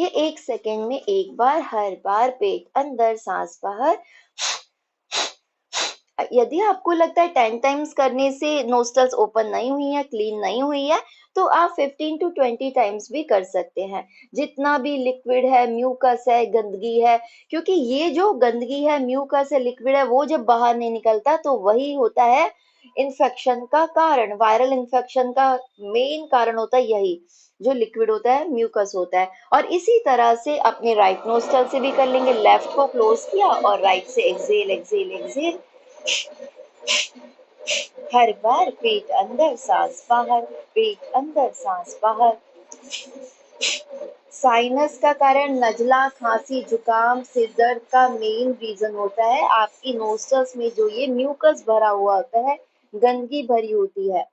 ये 1 सेकेंड में एक बार, हर बार पेट अंदर सांस बाहर। यदि आपको लगता है 10 टाइम्स करने से नोस्टल्स ओपन नहीं हुई है, क्लीन नहीं हुई है, तो आप 15 to 20 टाइम्स भी कर सकते हैं। जितना भी लिक्विड है, म्यूकस है, गंदगी है, क्योंकि ये जो गंदगी है, म्यूकस है, लिक्विड है, वो जब बाहर नहीं निकलता तो वही होता है इन्फेक्शन का कारण। वायरल इन्फेक्शन का मेन कारण होता है यही, जो लिक्विड होता है, म्यूकस होता है। और इसी तरह से अपने राइट नोस्टल से भी कर लेंगे। लेफ्ट को क्लोज किया और राइट से एक्सेल एक्सेल एक्सेल। हर बार पेट अंदर सांस बाहर, पेट अंदर सांस बाहर। साइनस का कारण नजला, खांसी, जुकाम, सिर दर्द का मेन रीजन होता है आपकी नोस्टल्स में जो ये म्यूकस भरा हुआ होता है, गंदगी भरी होती है।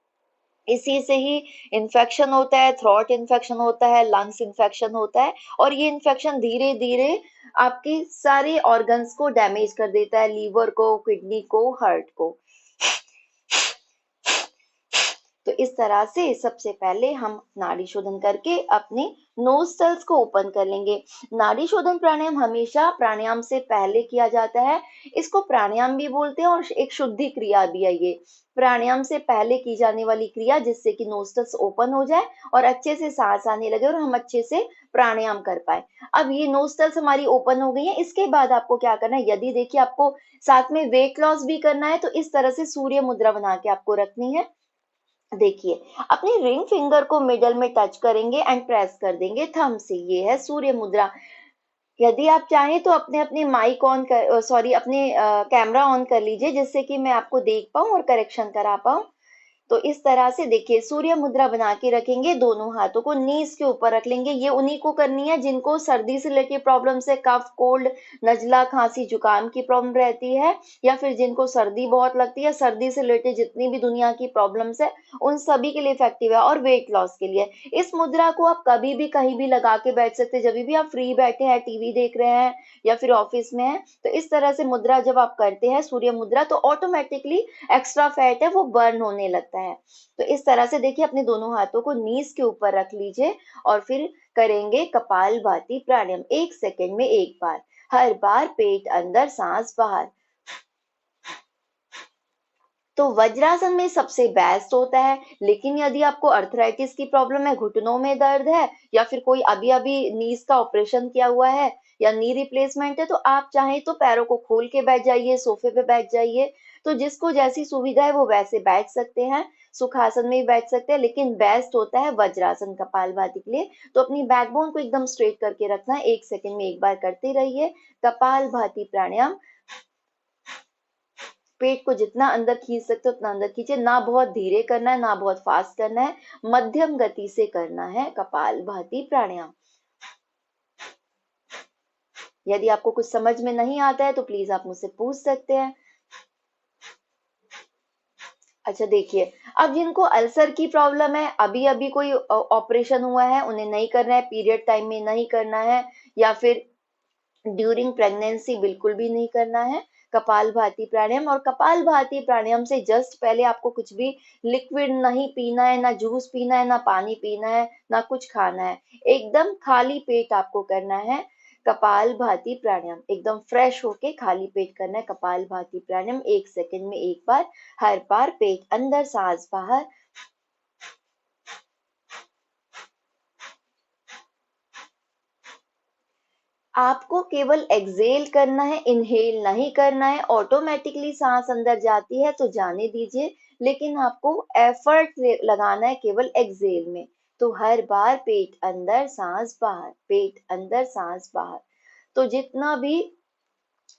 इसी से ही इन्फेक्शन होता है, थ्रोट इन्फेक्शन होता है, लंग्स इन्फेक्शन होता है। और ये इन्फेक्शन धीरे धीरे आपके सारे ऑर्गन्स को डैमेज कर देता है, लीवर को, किडनी को, हार्ट को। तो इस तरह से सबसे पहले हम नाड़ी शोधन करके अपने नोस्टल्स को ओपन कर लेंगे। नाड़ी शोधन प्राणायाम हमेशा प्राणायाम से पहले किया जाता है। इसको प्राणायाम भी बोलते हैं और एक शुद्धि क्रिया भी है ये। प्राणायाम से पहले की जाने वाली क्रिया जिससे कि नोस्टल्स ओपन हो जाए और अच्छे से सांस आने लगे और हम अच्छे से प्राणायाम कर पाए। अब ये नोस्टल्स हमारी ओपन हो गई है, इसके बाद आपको क्या करना है, यदि देखिए आपको साथ में वेट लॉस भी करना है तो इस तरह से सूर्य मुद्रा बना के आपको रखनी है। देखिए, अपनी रिंग फिंगर को मिडल में टच करेंगे एंड प्रेस कर देंगे थंब से। ये है सूर्य मुद्रा। यदि आप चाहें तो अपने अपने माइक ऑन कर, सॉरी, अपने कैमरा ऑन कर लीजिए जिससे कि मैं आपको देख पाऊं और करेक्शन करा पाऊं। तो इस तरह से देखिए सूर्य मुद्रा बना के रखेंगे, दोनों हाथों को नीज के ऊपर रख लेंगे। ये उन्हीं को करनी है जिनको सर्दी से रिलेटेड प्रॉब्लम है, कफ, कोल्ड, नजला, खांसी, जुकाम की प्रॉब्लम रहती है, या फिर जिनको सर्दी बहुत लगती है, सर्दी से रिलेटेड जितनी भी दुनिया की प्रॉब्लम्स है उन सभी के लिए इफेक्टिव है, और वेट लॉस के लिए। इस मुद्रा को आप कभी भी कहीं भी लगा के बैठ सकते हैं, जब भी आप फ्री बैठे हैं, टीवी देख रहे हैं या फिर ऑफिस में हैं। तो इस तरह से मुद्रा जब आप करते हैं सूर्य मुद्रा, तो ऑटोमेटिकली एक्स्ट्रा फैट है वो बर्न होने लगता है। तो इस तरह से देखिए अपने दोनों हाथों को नीज के ऊपर रख लीजिए और फिर करेंगे कपालभाति प्राणायाम 1 सेकेंड में एक बार, हर बार पेट अंदर सांस बाहर। तो वज्रासन में सबसे बेस्ट होता है। लेकिन यदि आपको अर्थराइटिस की प्रॉब्लम है, घुटनों में दर्द है, या फिर कोई अभी अभी नीज का ऑपरेशन किया हुआ है या नी रिप्लेसमेंट है, तो आप चाहें तो पैरों को खोल के बैठ जाइए, सोफे पे बैठ जाइए। तो जिसको जैसी सुविधा है वो वैसे बैठ सकते हैं, सुखासन में भी बैठ सकते हैं, लेकिन बेस्ट होता है वज्रासन कपालभाति के लिए। तो अपनी बैकबोन को एकदम स्ट्रेट करके रखना है, 1 सेकेंड में एक बार करते रहिए कपालभाति प्राणायाम। पेट को जितना अंदर खींच सकते हो उतना अंदर खींचे, ना बहुत धीरे करना है ना बहुत फास्ट करना है, मध्यम गति से करना है कपालभाति प्राणायाम। यदि आपको कुछ समझ में नहीं आता है तो प्लीज आप मुझसे पूछ सकते हैं। अच्छा देखिए, अब जिनको अल्सर की प्रॉब्लम है, अभी अभी कोई ऑपरेशन हुआ है, उन्हें नहीं करना है, पीरियड टाइम में नहीं करना है, या फिर ड्यूरिंग प्रेगनेंसी बिल्कुल भी नहीं करना है कपालभाति प्राणायाम। और कपालभाति प्राणायाम से जस्ट पहले आपको कुछ भी लिक्विड नहीं पीना है, ना जूस पीना है, ना पानी पीना है, ना कुछ खाना है। एकदम खाली पेट आपको करना है कपालभाति प्राणायाम, एकदम फ्रेश होके खाली पेट करना है कपालभाति प्राणायाम 1 सेकेंड में एक बार, हर बार पेट अंदर सांस बाहर। आपको केवल एक्सेल करना है, इनहेल नहीं करना है। ऑटोमेटिकली सांस अंदर जाती है तो जाने दीजिए, लेकिन आपको एफर्ट लगाना है केवल एक्सेल में। तो हर बार पेट अंदर सांस बाहर, पेट अंदर सांस बाहर। तो जितना भी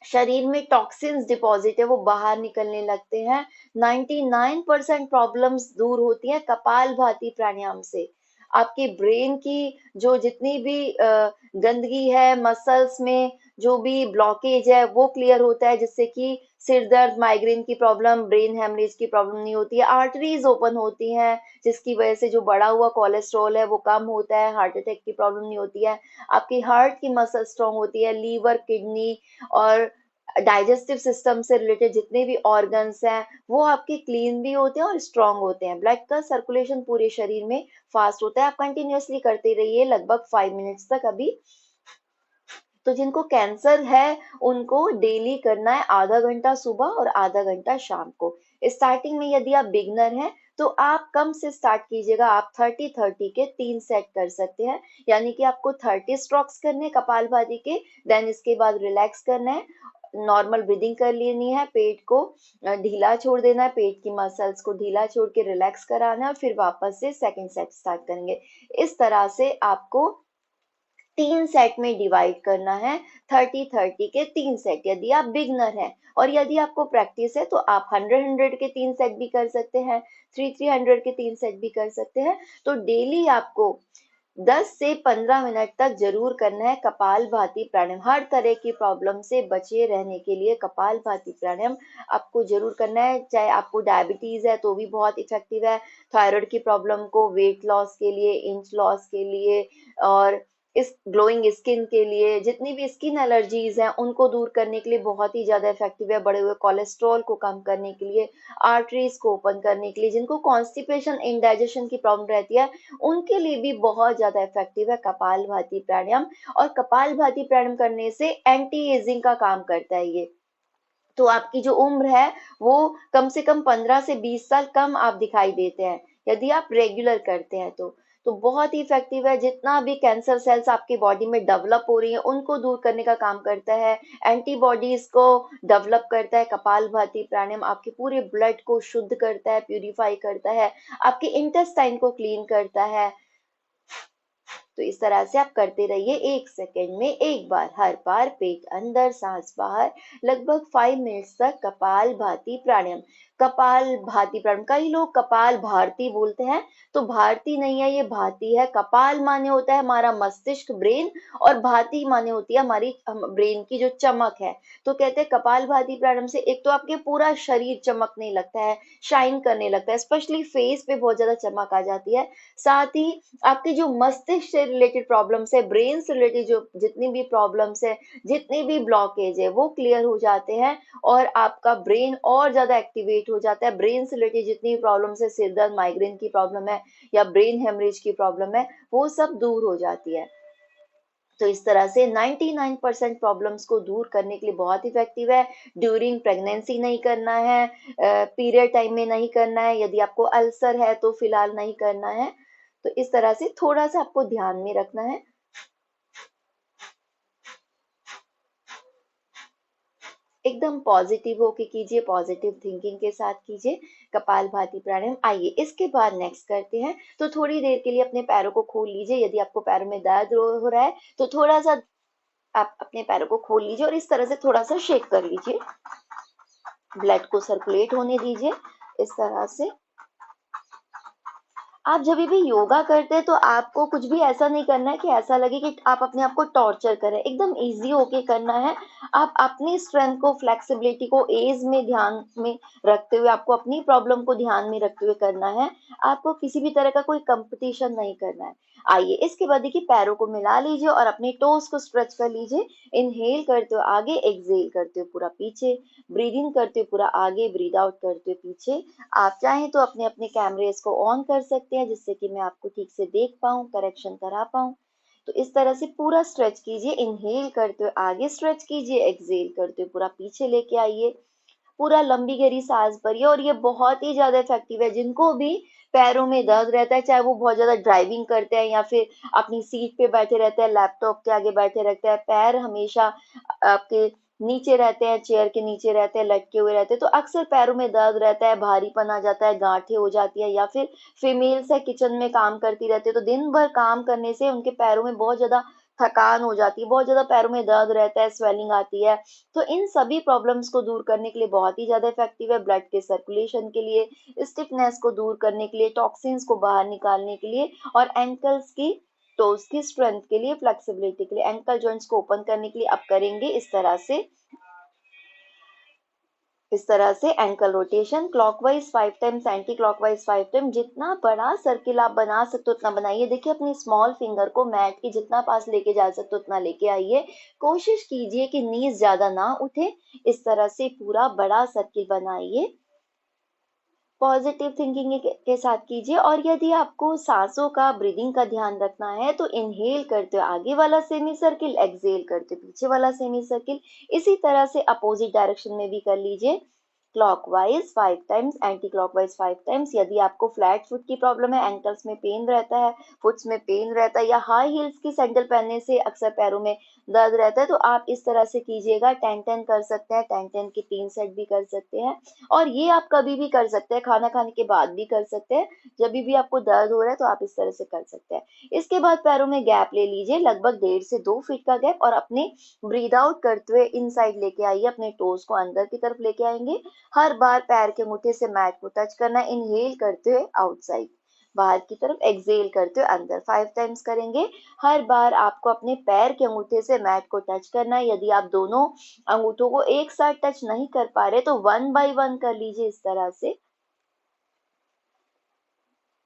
शरीर में टॉक्सिन्स डिपॉजिट है वो बाहर निकलने लगते हैं। 99% प्रॉब्लम्स दूर होती हैं कपालभाति प्राणायाम से। आपके ब्रेन की जो जितनी भी गंदगी है, मसल्स में जो भी ब्लॉकेज है वो क्लियर होता है, जिससे कि सिर दर्द, माइग्रेन की प्रॉब्लम, ब्रेन हेमरेज की प्रॉब्लम नहीं होती है। आर्टरीज ओपन होती हैं जिसकी वजह से जो बढ़ा हुआ कोलेस्ट्रॉल है वो कम होता है, हार्ट अटैक की प्रॉब्लम नहीं होती है। आपकी हार्ट की मसल स्ट्रांग होती है, लीवर, किडनी और डाइजेस्टिव सिस्टम से रिलेटेड जितने भी ऑर्गन्स हैं वो आपके क्लीन भी होते हैं और स्ट्रांग होते हैं। ब्लड का सर्कुलेशन पूरे शरीर में फास्ट होता है। आप कंटिन्यूअसली करते रहिए लगभग 5 मिनट्स तक। अभी तो जिनको कैंसर है उनको डेली करना है, आधा घंटा सुबह और आधा घंटा शाम को। स्टार्टिंग में यदि आप बिगनर हैं तो आप कम से स्टार्ट कीजिएगा। आप 30-30 के 3 सेट कर सकते हैं, यानी कि आपको 30 स्ट्रोक्स करने कपालभाति के। देन इसके बाद रिलैक्स करना है, नॉर्मल ब्रीदिंग कर लेनी है, पेट को ढीला छोड़ देना है, पेट की मसल्स को ढीला छोड़ के रिलैक्स कराना है और फिर वापस से सेकंड सेट स्टार्ट करेंगे। इस तरह से आपको 3 सेट में डिवाइड करना है। 30-30 के 3 सेट यदि आप बिगनर हैं, और यदि आपको प्रैक्टिस है तो आप 100-100 के 3 सेट भी कर सकते हैं, 300 के 3 सेट भी कर सकते हैं। तो डेली आपको 10 से 15 मिनट तक जरूर करना है कपालभाति प्राणायाम। हर तरह की प्रॉब्लम से बचे रहने के लिए कपालभाति प्राणायाम आपको जरूर करना है। चाहे आपको डायबिटीज है तो भी बहुत इफेक्टिव है, थायराइड की प्रॉब्लम को वेट लॉस के लिए, इंच लॉस के लिए, और इस ग्लोइंग स्किन के लिए, जितनी भी स्किन एलर्जीज हैं उनको दूर करने के लिए बहुत ही ज्यादा इफेक्टिव है। बढ़े हुए कोलेस्ट्रॉल को कम करने के लिए, आर्टरीज को ओपन करने के लिए, जिनको कॉन्स्टिपेशन इंडाइजेशन की प्रॉब्लम रहती है उनके लिए भी बहुत ज्यादा इफेक्टिव है कपालभाति प्राणायाम। और कपालभाति प्राणायाम करने से एंटी एजिंग का काम करता है ये। तो आपकी जो उम्र है वो कम से कम 15 से 20 साल कम आप दिखाई देते हैं यदि आप रेगुलर करते हैं तो बहुत ही इफेक्टिव है। जितना भी कैंसर सेल्स आपकी बॉडी में डेवलप हो रही है उनको दूर करने का काम करता है, एंटीबॉडीज को डेवलप करता है। कपालभाति प्राणायाम आपके पूरे ब्लड को शुद्ध करता है, प्यूरिफाई करता है, आपके इंटेस्टाइन को क्लीन करता है। तो इस तरह से आप करते रहिए, 1 सेकेंड में एक बार, हर बार पेट अंदर सांस बाहर, लगभग 5 मिनट्स तक कपाल भाती प्राणायाम। कपाल भाती प्राणायाम, कई लोग कपाल भारती बोलते हैं, तो भारती नहीं है, ये भाती है। कपाल माने होता है हमारा मस्तिष्क, ब्रेन, और भाती माने होती है हमारी ब्रेन की जो चमक है। तो कहते हैं कपाल भाती प्राणायाम से एक तो आपके पूरा शरीर चमकने लगता है, शाइन करने लगता है, स्पेशली फेस पे बहुत ज्यादा चमक आ जाती है। साथ ही आपके जो मस्तिष्क से रिलेटेड प्रॉब्लम्स है, ब्रेन से रिलेटेड जो जितनी भी प्रॉब्लम्स है, जितने भी ब्लॉकेज है वो क्लियर हो जाते हैं, और आपका ब्रेन और ज्यादा एक्टिवेट हो जाता है। ब्रेन से रिलेटेड जितनी भी प्रॉब्लम्स है, सिर दर्द, माइग्रेन की प्रॉब्लम है या ब्रेन हेमरेज की प्रॉब्लम है, वो सब दूर हो जाती है। तो इस तरह से 99% प्रॉब्लम्स को दूर करने के लिए बहुत इफेक्टिव है। ड्यूरिंग प्रेगनेंसी नहीं करना है, पीरियड टाइम में नहीं करना है, यदि आपको अल्सर है तो फिलहाल नहीं करना है। तो इस तरह से थोड़ा सा आपको ध्यान में रखना है। एकदम पॉजिटिव होके कीजिए, पॉजिटिव थिंकिंग के साथ कीजिए कपाल भाती प्राणायाम। आइए इसके बाद नेक्स्ट करते हैं। तो थोड़ी देर के लिए अपने पैरों को खोल लीजिए। यदि आपको पैरों में दर्द हो रहा है तो थोड़ा सा आप अपने पैरों को खोल लीजिए और इस तरह से थोड़ा सा शेक कर लीजिए, ब्लड को सर्कुलेट होने दीजिए। इस तरह से आप जब भी योगा करते हैं तो आपको कुछ भी ऐसा नहीं करना है कि ऐसा लगे कि आप अपने आप को टॉर्चर करें। एकदम इजी होके करना है। आप अपनी स्ट्रेंथ को, फ्लेक्सिबिलिटी को एज में ध्यान में रखते हुए, आपको अपनी प्रॉब्लम को ध्यान में रखते हुए करना है। आपको किसी भी तरह का कोई कंपटीशन नहीं करना है। आइए इसके बाद देखिए, पैरों को मिला लीजिए और अपने टोस को स्ट्रेच कर लीजिए। इनहेल करते हुए आगे, एक्सहेल करते हुए पूरा पीछे, ब्रीद इन करते हुए पूरा आगे, ब्रीद आउट करते हुए पीछे। आप चाहें तो अपने अपने कैमरेज को ऑन कर सकते हैं जिससे कि मैं आपको ठीक से देख पाऊं, करेक्शन करा पाऊं। तो इस तरह से पूरा स्ट्रेच कीजिए। इनहेल करते हुए आगे स्ट्रेच कीजिए, एक्सहेल करते हुए पूरा पीछे लेके आइए। पूरा लंबी गहरी सांस भरिए, और ये बहुत ही ज्यादा इफेक्टिव है। जिनको भी पैरों में दर्द रहता है, चाहे वो बहुत ज्यादा ड्राइविंग करते हैं या फिर अपनी सीट पे बैठे रहते हैं, लैपटॉप के आगे बैठे रहते हैं, पैर हमेशा आपके नीचे रहते हैं, चेयर के नीचे रहते हैं, लटके हुए रहते हैं, तो अक्सर पैरों में दर्द रहता है, भारीपन आ जाता है, गांठें हो जाती है, या फिर फीमेल्स है किचन में काम करती रहती है तो दिन भर काम करने से उनके पैरों में बहुत ज्यादा थकान हो जाती है, बहुत ज्यादा पैरों में दर्द रहता है, स्वेलिंग आती है। तो इन सभी प्रॉब्लम्स को दूर करने के लिए बहुत ही ज्यादा इफेक्टिव है। ब्लड के सर्कुलेशन के लिए, स्टिफनेस को दूर करने के लिए, टॉक्सिन्स को बाहर निकालने के लिए, और एंकल्स की, टोज की स्ट्रेंथ के लिए, फ्लेक्सिबिलिटी के लिए, एंकल जॉइंट्स को ओपन करने के लिए आप करेंगे इस तरह से। इस तरह से ankle rotation clockwise 5 times, anti clockwise 5 time. जितना बड़ा सर्किल आप बना सकते हो उतना बनाइए। देखिए अपनी स्मॉल फिंगर को मैट के जितना पास लेके जा सकते हो उतना लेके आइए। कोशिश कीजिए कि नीज ज्यादा ना उठे। इस तरह से पूरा बड़ा सर्किल बनाइए। पॉजिटिव थिंकिंग के साथ कीजिए। और यदि आपको सांसों का, ब्रीदिंग का ध्यान रखना है तो इनहेल करते हुए आगे वाला सेमी सर्किल, एक्सहेल करते हुए पीछे वाला सेमी सर्किल। इसी तरह से अपोजिट डायरेक्शन में भी कर लीजिए। Clockwise 5 times, anti clockwise 5 times. यदि आपको फ्लैट फुट की प्रॉब्लम है, एंकल्स में पेन रहता है, फुट्स में पेन रहता है, या हाई हील्स की सैंडल पहनने से अक्सर पैरों में दर्द रहता है, तो आप इस तरह से कीजिएगा। 10-10 कर सकते हैं, 10-10 के 3 सेट भी कर सकते हैं। और ये आप कभी भी कर सकते हैं, खाना खाने के बाद भी कर सकते हैं। जब भी आपको दर्द हो रहा है तो आप इस तरह से कर सकते हैं। इसके बाद पैरों में गैप ले लीजिए, लगभग 1.5 से 2 फीट का गैप, और अपने ब्रीद आउट करते हुए इन साइड लेके आइए। अपने टोज को अंदर की तरफ लेके आएंगे। हर बार पैर के अंगूठे से मैट को टच करना है। इनहेल करते हुए आउटसाइड, बाहर की तरफ, एक्सहेल करते हुए अंदर। 5 टाइम्स करेंगे। हर बार आपको अपने पैर के अंगूठे से मैट को टच करना है। यदि आप दोनों अंगूठों को एक साथ टच नहीं कर पा रहे तो 1 बाय 1 कर लीजिए इस तरह से।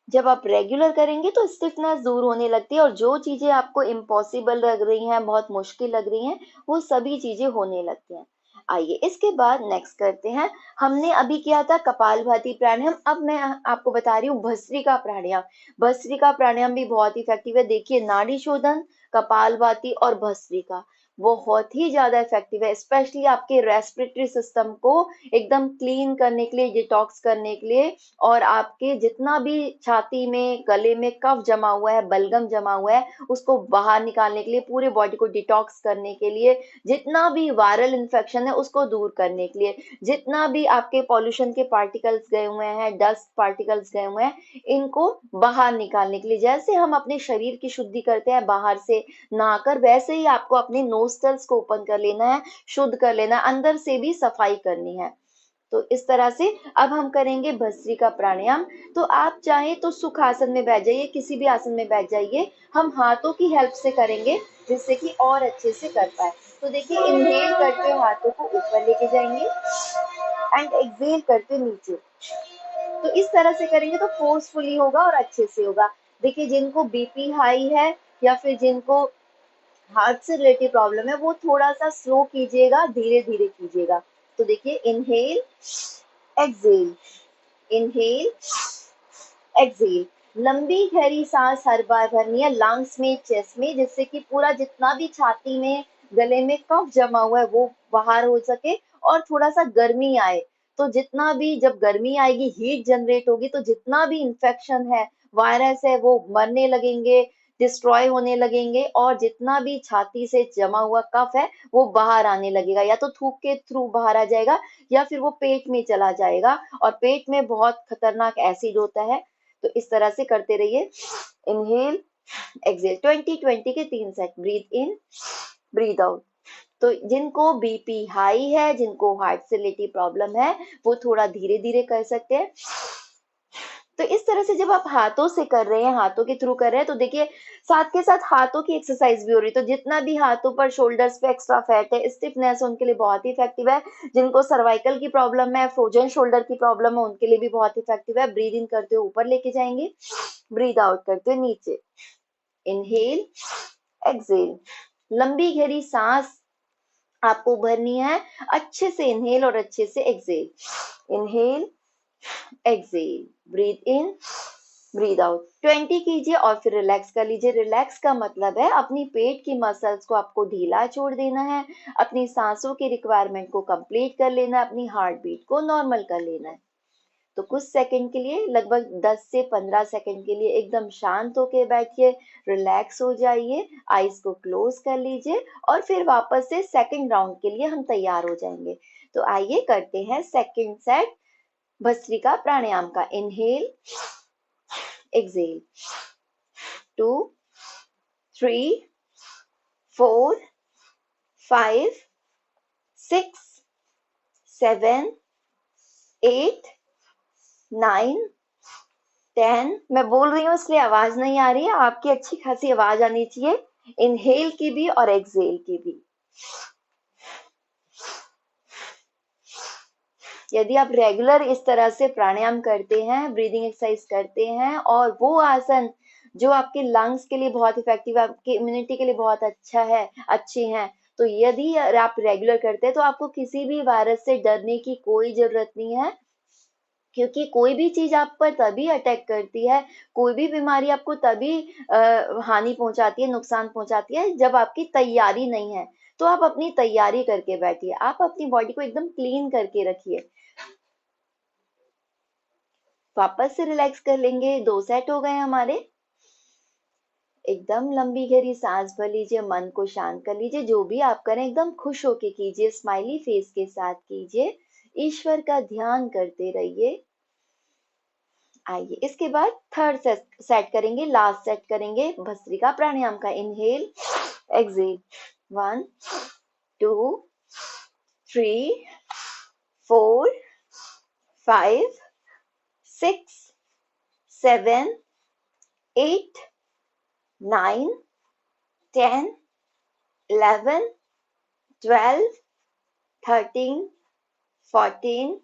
जब आप रेगुलर करेंगे तो स्टिफनेस दूर होने लगती है, और जो चीजें आपको इम्पॉसिबल लग रही हैं, बहुत मुश्किल लग रही हैं, वो सभी चीजें होने लगती हैं। आइए इसके बाद नेक्स्ट करते हैं। हमने अभी किया था कपालभाति प्राणायाम। अब मैं आपको बता रही हूँ भस्त्रिका प्राणायाम। भस्त्रिका प्राणायाम भी बहुत इफेक्टिव है। देखिए नाड़ी शोधन, कपालभाति और भस्त्रिका बहुत ही ज्यादा इफेक्टिव है, स्पेशली आपके रेस्पिरेटरी सिस्टम को एकदम क्लीन करने के लिए, डिटॉक्स करने के लिए। और आपके जितना भी छाती में, गले में कफ जमा हुआ है, बलगम जमा हुआ है, उसको बाहर निकालने के लिए, पूरे बॉडी को डिटॉक्स करने के लिए, जितना भी वायरल इन्फेक्शन है उसको दूर करने के लिए, जितना भी आपके पॉल्यूशन के पार्टिकल्स गए हुए हैं, डस्ट पार्टिकल्स गए हुए हैं, इनको बाहर निकालने के लिए। जैसे हम अपने शरीर की शुद्धि करते हैं बाहर से नहाकर, वैसे ही आपको अपने नोस्ट्रल्स को ओपन कर लेना है, शुद्ध कर लेना है, अंदर से भी सफाई करनी है। तो इस तरह से अब हम करेंगे भस्त्रिका प्राणायाम। तो आप चाहें तो सुख आसन में बैठ जाइए, किसी भी आसन में बैठ जाइए। हम हाथों की हेल्प से करेंगे जिससे कि और अच्छे से कर पाए। तो देखिए इनहेल करते हुए हाथों को ऊपर लेके जाएंगे एंड एक्सहेल करते नीचे। तो इस तरह से करेंगे तो फोर्सफुली होगा और अच्छे से होगा। देखिए जिनको बीपी हाई है या फिर जिनको हार्ट से रिलेटेड प्रॉब्लम है वो थोड़ा सा स्लो कीजिएगा, धीरे धीरे कीजिएगा। तो देखिए इनहेल, एक्सहेल, इनहेल, एक्सहेल। लंबी गहरी सांस हर बार भरनी है लंग्स में, चेस्ट में, जिससे कि पूरा जितना भी छाती में, गले में कफ जमा हुआ है वो बाहर हो सके और थोड़ा सा गर्मी आए। तो जितना भी, जब गर्मी आएगी, हीट जनरेट होगी, तो जितना भी इंफेक्शन है, वायरस है, वो मरने लगेंगे, डिस्ट्रॉय होने लगेंगे, और जितना भी छाती से जमा हुआ कफ है वो बाहर आने लगेगा। या तो थूक के थ्रू बाहर आ जाएगा या फिर वो पेट में चला जाएगा, और पेट में बहुत खतरनाक एसिड होता है। तो इस तरह से करते रहिए। इनहेल, एक्सहेल, 20-20 के 3 सेट। ब्रीथ इन, ब्रीथ आउट। तो जिनको बीपी हाई है, जिनको हार्ट से रिलेटेड प्रॉब्लम है, वो थोड़ा धीरे धीरे कर सकते हैं। तो इस तरह से जब आप हाथों से कर रहे हैं, हाथों के थ्रू कर रहे हैं, तो देखिए साथ के साथ हाथों की एक्सरसाइज भी हो रही है। तो जितना भी हाथों पर, शोल्डर्स पे एक्स्ट्रा फैट है, स्टिफनेस है, उनके लिए बहुत ही इफेक्टिव है। जिनको सर्वाइकल की प्रॉब्लम है, फ्रोजन शोल्डर की प्रॉब्लम है, उनके लिए भी बहुत इफेक्टिव है। ब्रीद इन करते हुए ऊपर लेके जाएंगे, ब्रीद आउट करते हुए नीचे। Inhale, exhale. लंबी गहरी सांस आपको भरनी है। अच्छे से इनहेल और अच्छे से एक्सहेल। इनहेल, एक्सहेल, ब्रीथ इन, ब्रीथ आउट। 20 कीजिए और फिर रिलैक्स कर लीजिए। रिलैक्स का मतलब है अपनी पेट की मसल्स को आपको ढीला छोड़ देना है, अपनी सांसों की रिक्वायरमेंट को कंप्लीट कर लेना है, अपनी हार्ट बीट को नॉर्मल कर लेना है। तो कुछ सेकंड के लिए, लगभग 10 से 15 सेकंड के लिए एकदम शांत होके बैठिए, रिलैक्स हो जाइए, आईज को क्लोज कर लीजिए, और फिर वापस से सेकंड राउंड के लिए हम तैयार हो जाएंगे। तो आइए करते हैं सेकंड सेट भस्त्रिका प्राणायाम का। Inhale, exhale, 2, 3, 4, 5, 6, 7, 8, 9, 10। मैं बोल रही हूँ इसलिए आवाज नहीं आ रही है, आपकी अच्छी खासी आवाज आनी चाहिए, इनहेल की भी और एक्सहेल की भी। यदि आप रेगुलर इस तरह से प्राणायाम करते हैं, ब्रीदिंग एक्सरसाइज करते हैं और वो आसन जो आपके लंग्स के लिए बहुत इफेक्टिव है, आपकी इम्यूनिटी के लिए बहुत अच्छा है, अच्छे हैं, तो यदि आप रेगुलर करते हैं तो आपको किसी भी वायरस से डरने की कोई जरूरत नहीं है, क्योंकि कोई भी चीज आप पर तभी अटैक करती है, कोई भी बीमारी आपको तभी हानि पहुंचाती है, नुकसान पहुंचाती है, जब आपकी तैयारी नहीं है। तो आप अपनी तैयारी करके बैठिए, आप अपनी बॉडी को एकदम क्लीन करके रखिए। वापस से रिलैक्स कर लेंगे, 2 सेट हो गए हमारे। एकदम लंबी गहरी सांस भर लीजिए, मन को शांत कर लीजिए, जो भी आप करें एकदम खुश होके कीजिए, स्माइली फेस के साथ कीजिए, ईश्वर का ध्यान करते रहिए। आइए इसके बाद थर्ड सेट करेंगे, लास्ट सेट करेंगे भस्त्रिका प्राणायाम का। Inhale, exhale, 1 2 3 4 5 6 7 8 9 10 11 12 13 14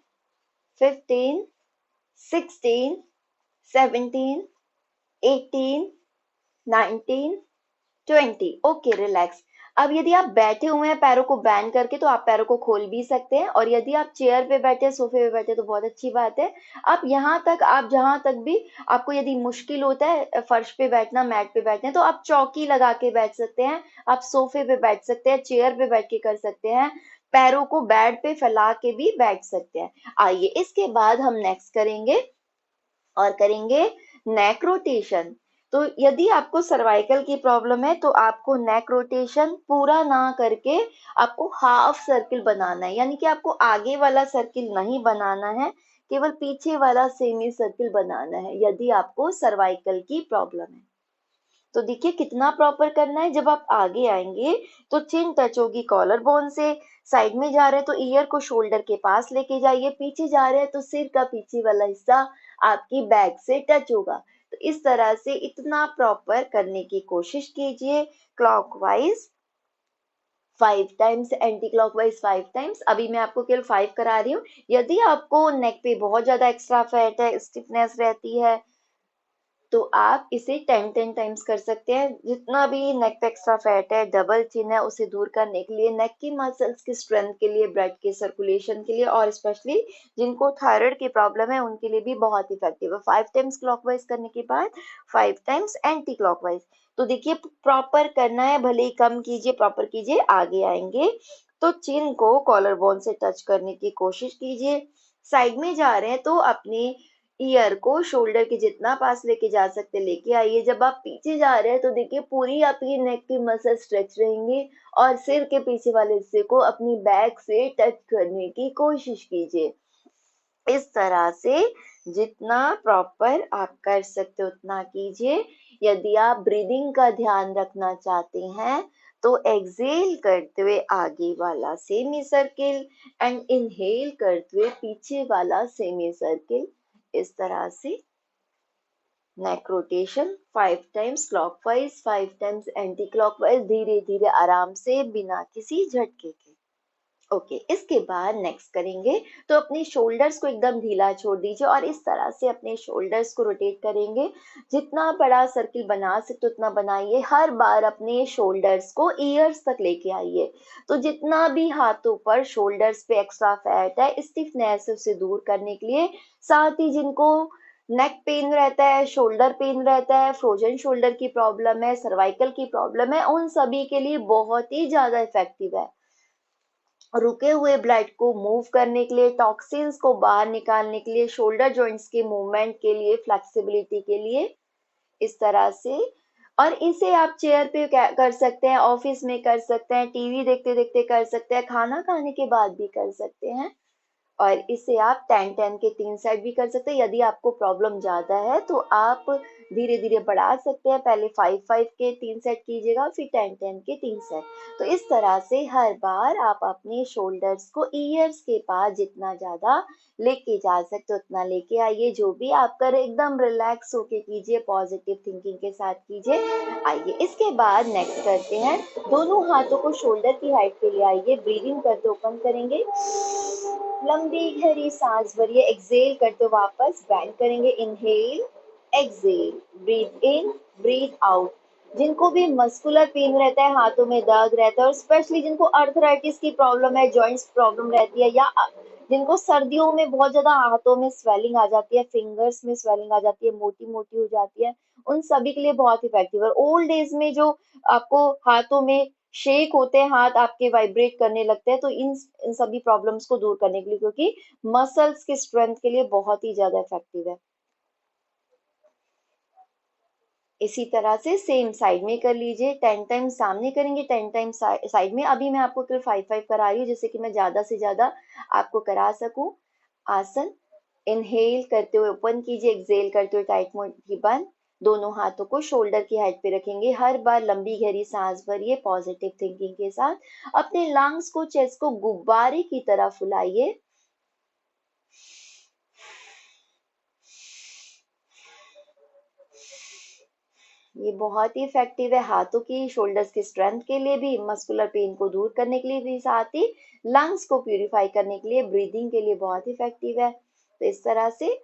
15 16 17 18 19 20। Okay, relax. अब यदि आप बैठे हुए हैं पैरों को बैंड करके तो आप पैरों को खोल भी सकते हैं, और यदि आप चेयर पे बैठे हैं, सोफे पे बैठे हैं, तो बहुत अच्छी बात है। अब यहाँ तक आप जहां तक भी आपको यदि मुश्किल होता है फर्श पे बैठना, मैट पे बैठना, तो आप चौकी लगा के बैठ सकते हैं, आप सोफे पे बैठ सकते हैं, चेयर पे बैठ के कर सकते हैं, पैरों को बेड पे फैला के भी बैठ सकते हैं। आइए इसके बाद हम नेक्स्ट करेंगे और करेंगे नेक रोटेशन। तो यदि आपको सर्वाइकल की प्रॉब्लम है तो आपको नेक रोटेशन पूरा ना करके आपको हाफ सर्किल बनाना है, यानी कि आपको आगे वाला सर्किल नहीं बनाना है, केवल पीछे वाला सेमी सर्किल बनाना है यदि आपको सर्वाइकल की प्रॉब्लम है। तो देखिए कितना प्रॉपर करना है। जब आप आगे आएंगे तो चिन टच होगी कॉलर बोन से, साइड में जा रहे हैं तो ईयर को शोल्डर के पास लेके जाइए, पीछे जा रहे हैं तो सिर का पीछे वाला हिस्सा आपकी बैक से टच होगा। तो इस तरह से इतना प्रॉपर करने की कोशिश कीजिए। Clockwise 5 times, anti clockwise 5 times. अभी मैं आपको केवल 5 करा रही हूँ। यदि आपको नेक पे बहुत ज्यादा एक्स्ट्रा फैट है, स्टिफनेस रहती है, तो आप इसे 10 टाइम्स कर सकते हैं। जितना भी नेक पे एक्स्ट्रा फैट है, डबल चिन है, उसे दूर करने के लिए, नेक की मसल्स की स्ट्रेंथ के लिए, ब्लड के सर्कुलेशन के लिए, और स्पेशली जिनको थायराइड की प्रॉब्लम है उनके लिए भी बहुत इफेक्टिव है। 5 टाइम्स क्लॉकवाइज करने के बाद 5 टाइम्स एंटी क्लॉकवाइज। तो देखिए प्रॉपर करना है, भले ही कम कीजिए, प्रॉपर कीजिए। आगे आएंगे तो चिन को कॉलर बोन से टच करने की कोशिश कीजिए। साइड में जा रहे हैं तो अपने ईयर को शोल्डर के जितना पास लेके जा सकते लेके आइए। जब आप पीछे जा रहे हैं तो देखिए पूरी आपकी नेक की मसल स्ट्रेच रहेंगी, और सिर के पीछे वाले हिस्से को अपनी बैक से टच करने की कोशिश कीजिए। इस तरह से जितना प्रॉपर आप कर सकते उतना कीजिए। यदि आप ब्रीदिंग का ध्यान रखना चाहते हैं तो एक्सेल करते हुए आगे वाला सेमी सर्किल एंड इनहेल करते हुए पीछे वाला सेमी सर्किल, इस तरह से neck rotation 5 times clockwise, 5 times anti clockwise, धीरे धीरे आराम से बिना किसी झटके के। ओके, इसके बाद नेक्स्ट करेंगे तो अपने शोल्डर्स को एकदम ढीला छोड़ दीजिए और इस तरह से अपने शोल्डर्स को रोटेट करेंगे। जितना बड़ा सर्किल बना सकते उतना बनाइए। हर बार अपने शोल्डर्स को ईयर्स तक लेके आइए। तो जितना भी हाथों पर शोल्डर्स पे एक्स्ट्रा फैट है, स्टिफनेस है, उसे दूर करने के लिए, साथ ही जिनको नेक पेन रहता है, शोल्डर पेन रहता है, फ्रोजन शोल्डर की प्रॉब्लम है, सर्वाइकल की प्रॉब्लम है, उन सभी के लिए बहुत ही ज्यादा इफेक्टिव है। रुके हुए ब्लड को मूव करने के लिए, टॉक्सिन्स को बाहर निकालने के लिए, शोल्डर जॉइंट्स के मूवमेंट के लिए, फ्लेक्सिबिलिटी के लिए, इस तरह से। और इसे आप चेयर पे कर सकते हैं, ऑफिस में कर सकते हैं, टीवी देखते देखते कर सकते हैं, खाना खाने के बाद भी कर सकते हैं। और इसे आप 10-10 के 3 सेट भी कर सकते हैं। यदि आपको प्रॉब्लम ज्यादा है तो आप धीरे धीरे बढ़ा सकते हैं। पहले 5-5 के 3 सेट कीजिएगा, फिर 10-10 के 3 सेट। तो इस तरह से हर बार आप अपने शोल्डर्स को ईयर्स के पास जितना ज्यादा लेके जा सकते उतना लेके आइए। जो भी आप करें एकदम रिलैक्स होके कीजिए, पॉजिटिव थिंकिंग के साथ कीजिए। आइए इसके बाद नेक्स्ट करते हैं, दोनों हाथों को शोल्डर की हाइट पे ले आइए, ब्रीदिंग करते ओपन करेंगे लंबी गहरी सांस भरिए, एक्सेल करते वापस बेंड करेंगे, इनहेल, एक्सेल, ब्रीथ इन, ब्रीथ आउट। जिनको भी मस्कुलर पेन रहता है, हाथों में दर्द रहता है, और स्पेशली जिनको अर्थराइटिस की प्रॉब्लम है, जॉइंट्स प्रॉब्लम रहती है, या जिनको सर्दियों में बहुत ज्यादा हाथों में स्वेलिंग आ जाती है, फिंगर्स में स्वेलिंग आ जाती है, मोटी मोटी हो जाती है, उन सभी के लिए बहुत इफेक्टिव है। ओल्ड एज में जो आपको हाथों में शेक होते हैं, हाथ आपके वाइब्रेट करने लगते हैं, तो इन सभी प्रॉब्लम्स को दूर करने के लिए, क्योंकि मसल्स की स्ट्रेंथ के लिए बहुत ही ज्यादा इफेक्टिव है। इसी तरह से सेम साइड में कर लीजिए, 10 टाइम सामने करेंगे, 10 टाइम साइड में। अभी मैं आपको केवल 5 5 करा रही हूँ, जिससे कि मैं ज्यादा से ज्यादा आपको करा सकूं। आसन, इनहेल करते हुए ओपन कीजिए, एक्सेल करते हुए टाइट मुट्ठी बंद। दोनों हाथों को शोल्डर की हाइट पे रखेंगे, हर बार लंबी गहरी सांस भरिए पॉजिटिव थिंकिंग के साथ। अपने लंग्स को, चेस्ट को गुब्बारे की तरह फुलाइए। ये बहुत ही इफेक्टिव है हाथों की, शोल्डर्स की स्ट्रेंथ के लिए भी, मस्कुलर पेन को दूर करने के लिए भी, साथ ही लंग्स को प्यूरिफाई करने के लिए, ब्रीदिंग के लिए बहुत इफेक्टिव है। तो इस तरह से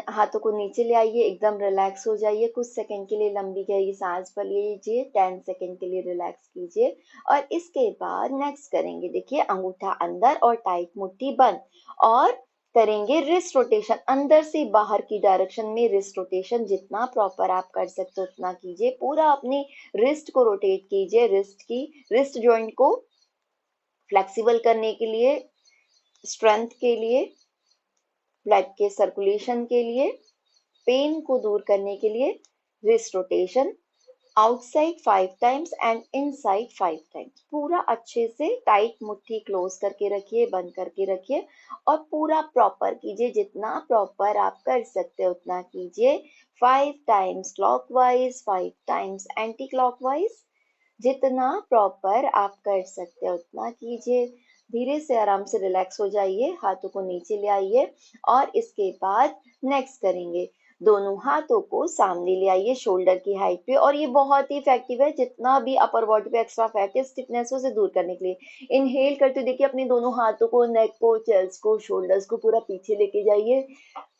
हाथों को नीचे ले आइए, एकदम रिलैक्स हो जाइए, कुछ सेकंड के लिए लंबी गहरी सांस भर लीजिए, 10 सेकंड के लिए रिलैक्स कीजिए। और इसके बाद नेक्स्ट करेंगे, देखिए, अंगूठा अंदर और टाइट मुट्ठी बंद, और करेंगे रिस्ट रोटेशन, अंदर से बाहर की डायरेक्शन में रिस्ट रोटेशन। जितना प्रॉपर आप कर सकते हो उतना कीजिए, पूरा अपनी रिस्ट को रोटेट कीजिए, रिस्ट जॉइंट को फ्लेक्सिबल करने के लिए, स्ट्रेंथ के लिए, ब्लड के सर्कुलेशन के लिए, पेन को दूर करने के लिए। Wrist rotation, outside 5 times and inside 5 times. पूरा अच्छे से टाइट मुट्ठी क्लोज करके रखिए, बंद करके रखिए, और पूरा प्रॉपर कीजिए, जितना प्रॉपर आप कर सकते हो उतना कीजिए। 5 times clockwise, 5 times anti clockwise. जितना प्रॉपर आप कर सकते हो उतना कीजिए। धीरे से आराम से रिलैक्स हो जाइए, हाथों को नीचे ले आइए, और इसके बाद नेक्स्ट करेंगे, दोनों हाथों को सामने ले आइए शोल्डर की हाइट पे। और ये बहुत ही इफेक्टिव है, जितना भी अपर बॉडी पे एक्स्ट्रा फैट है, स्टिफनेस से दूर करने के लिए। इनहेल करते देखिए, अपने दोनों हाथों को, नेक को, चेस्ट को, शोल्डर्स को पूरा पीछे लेके जाइए।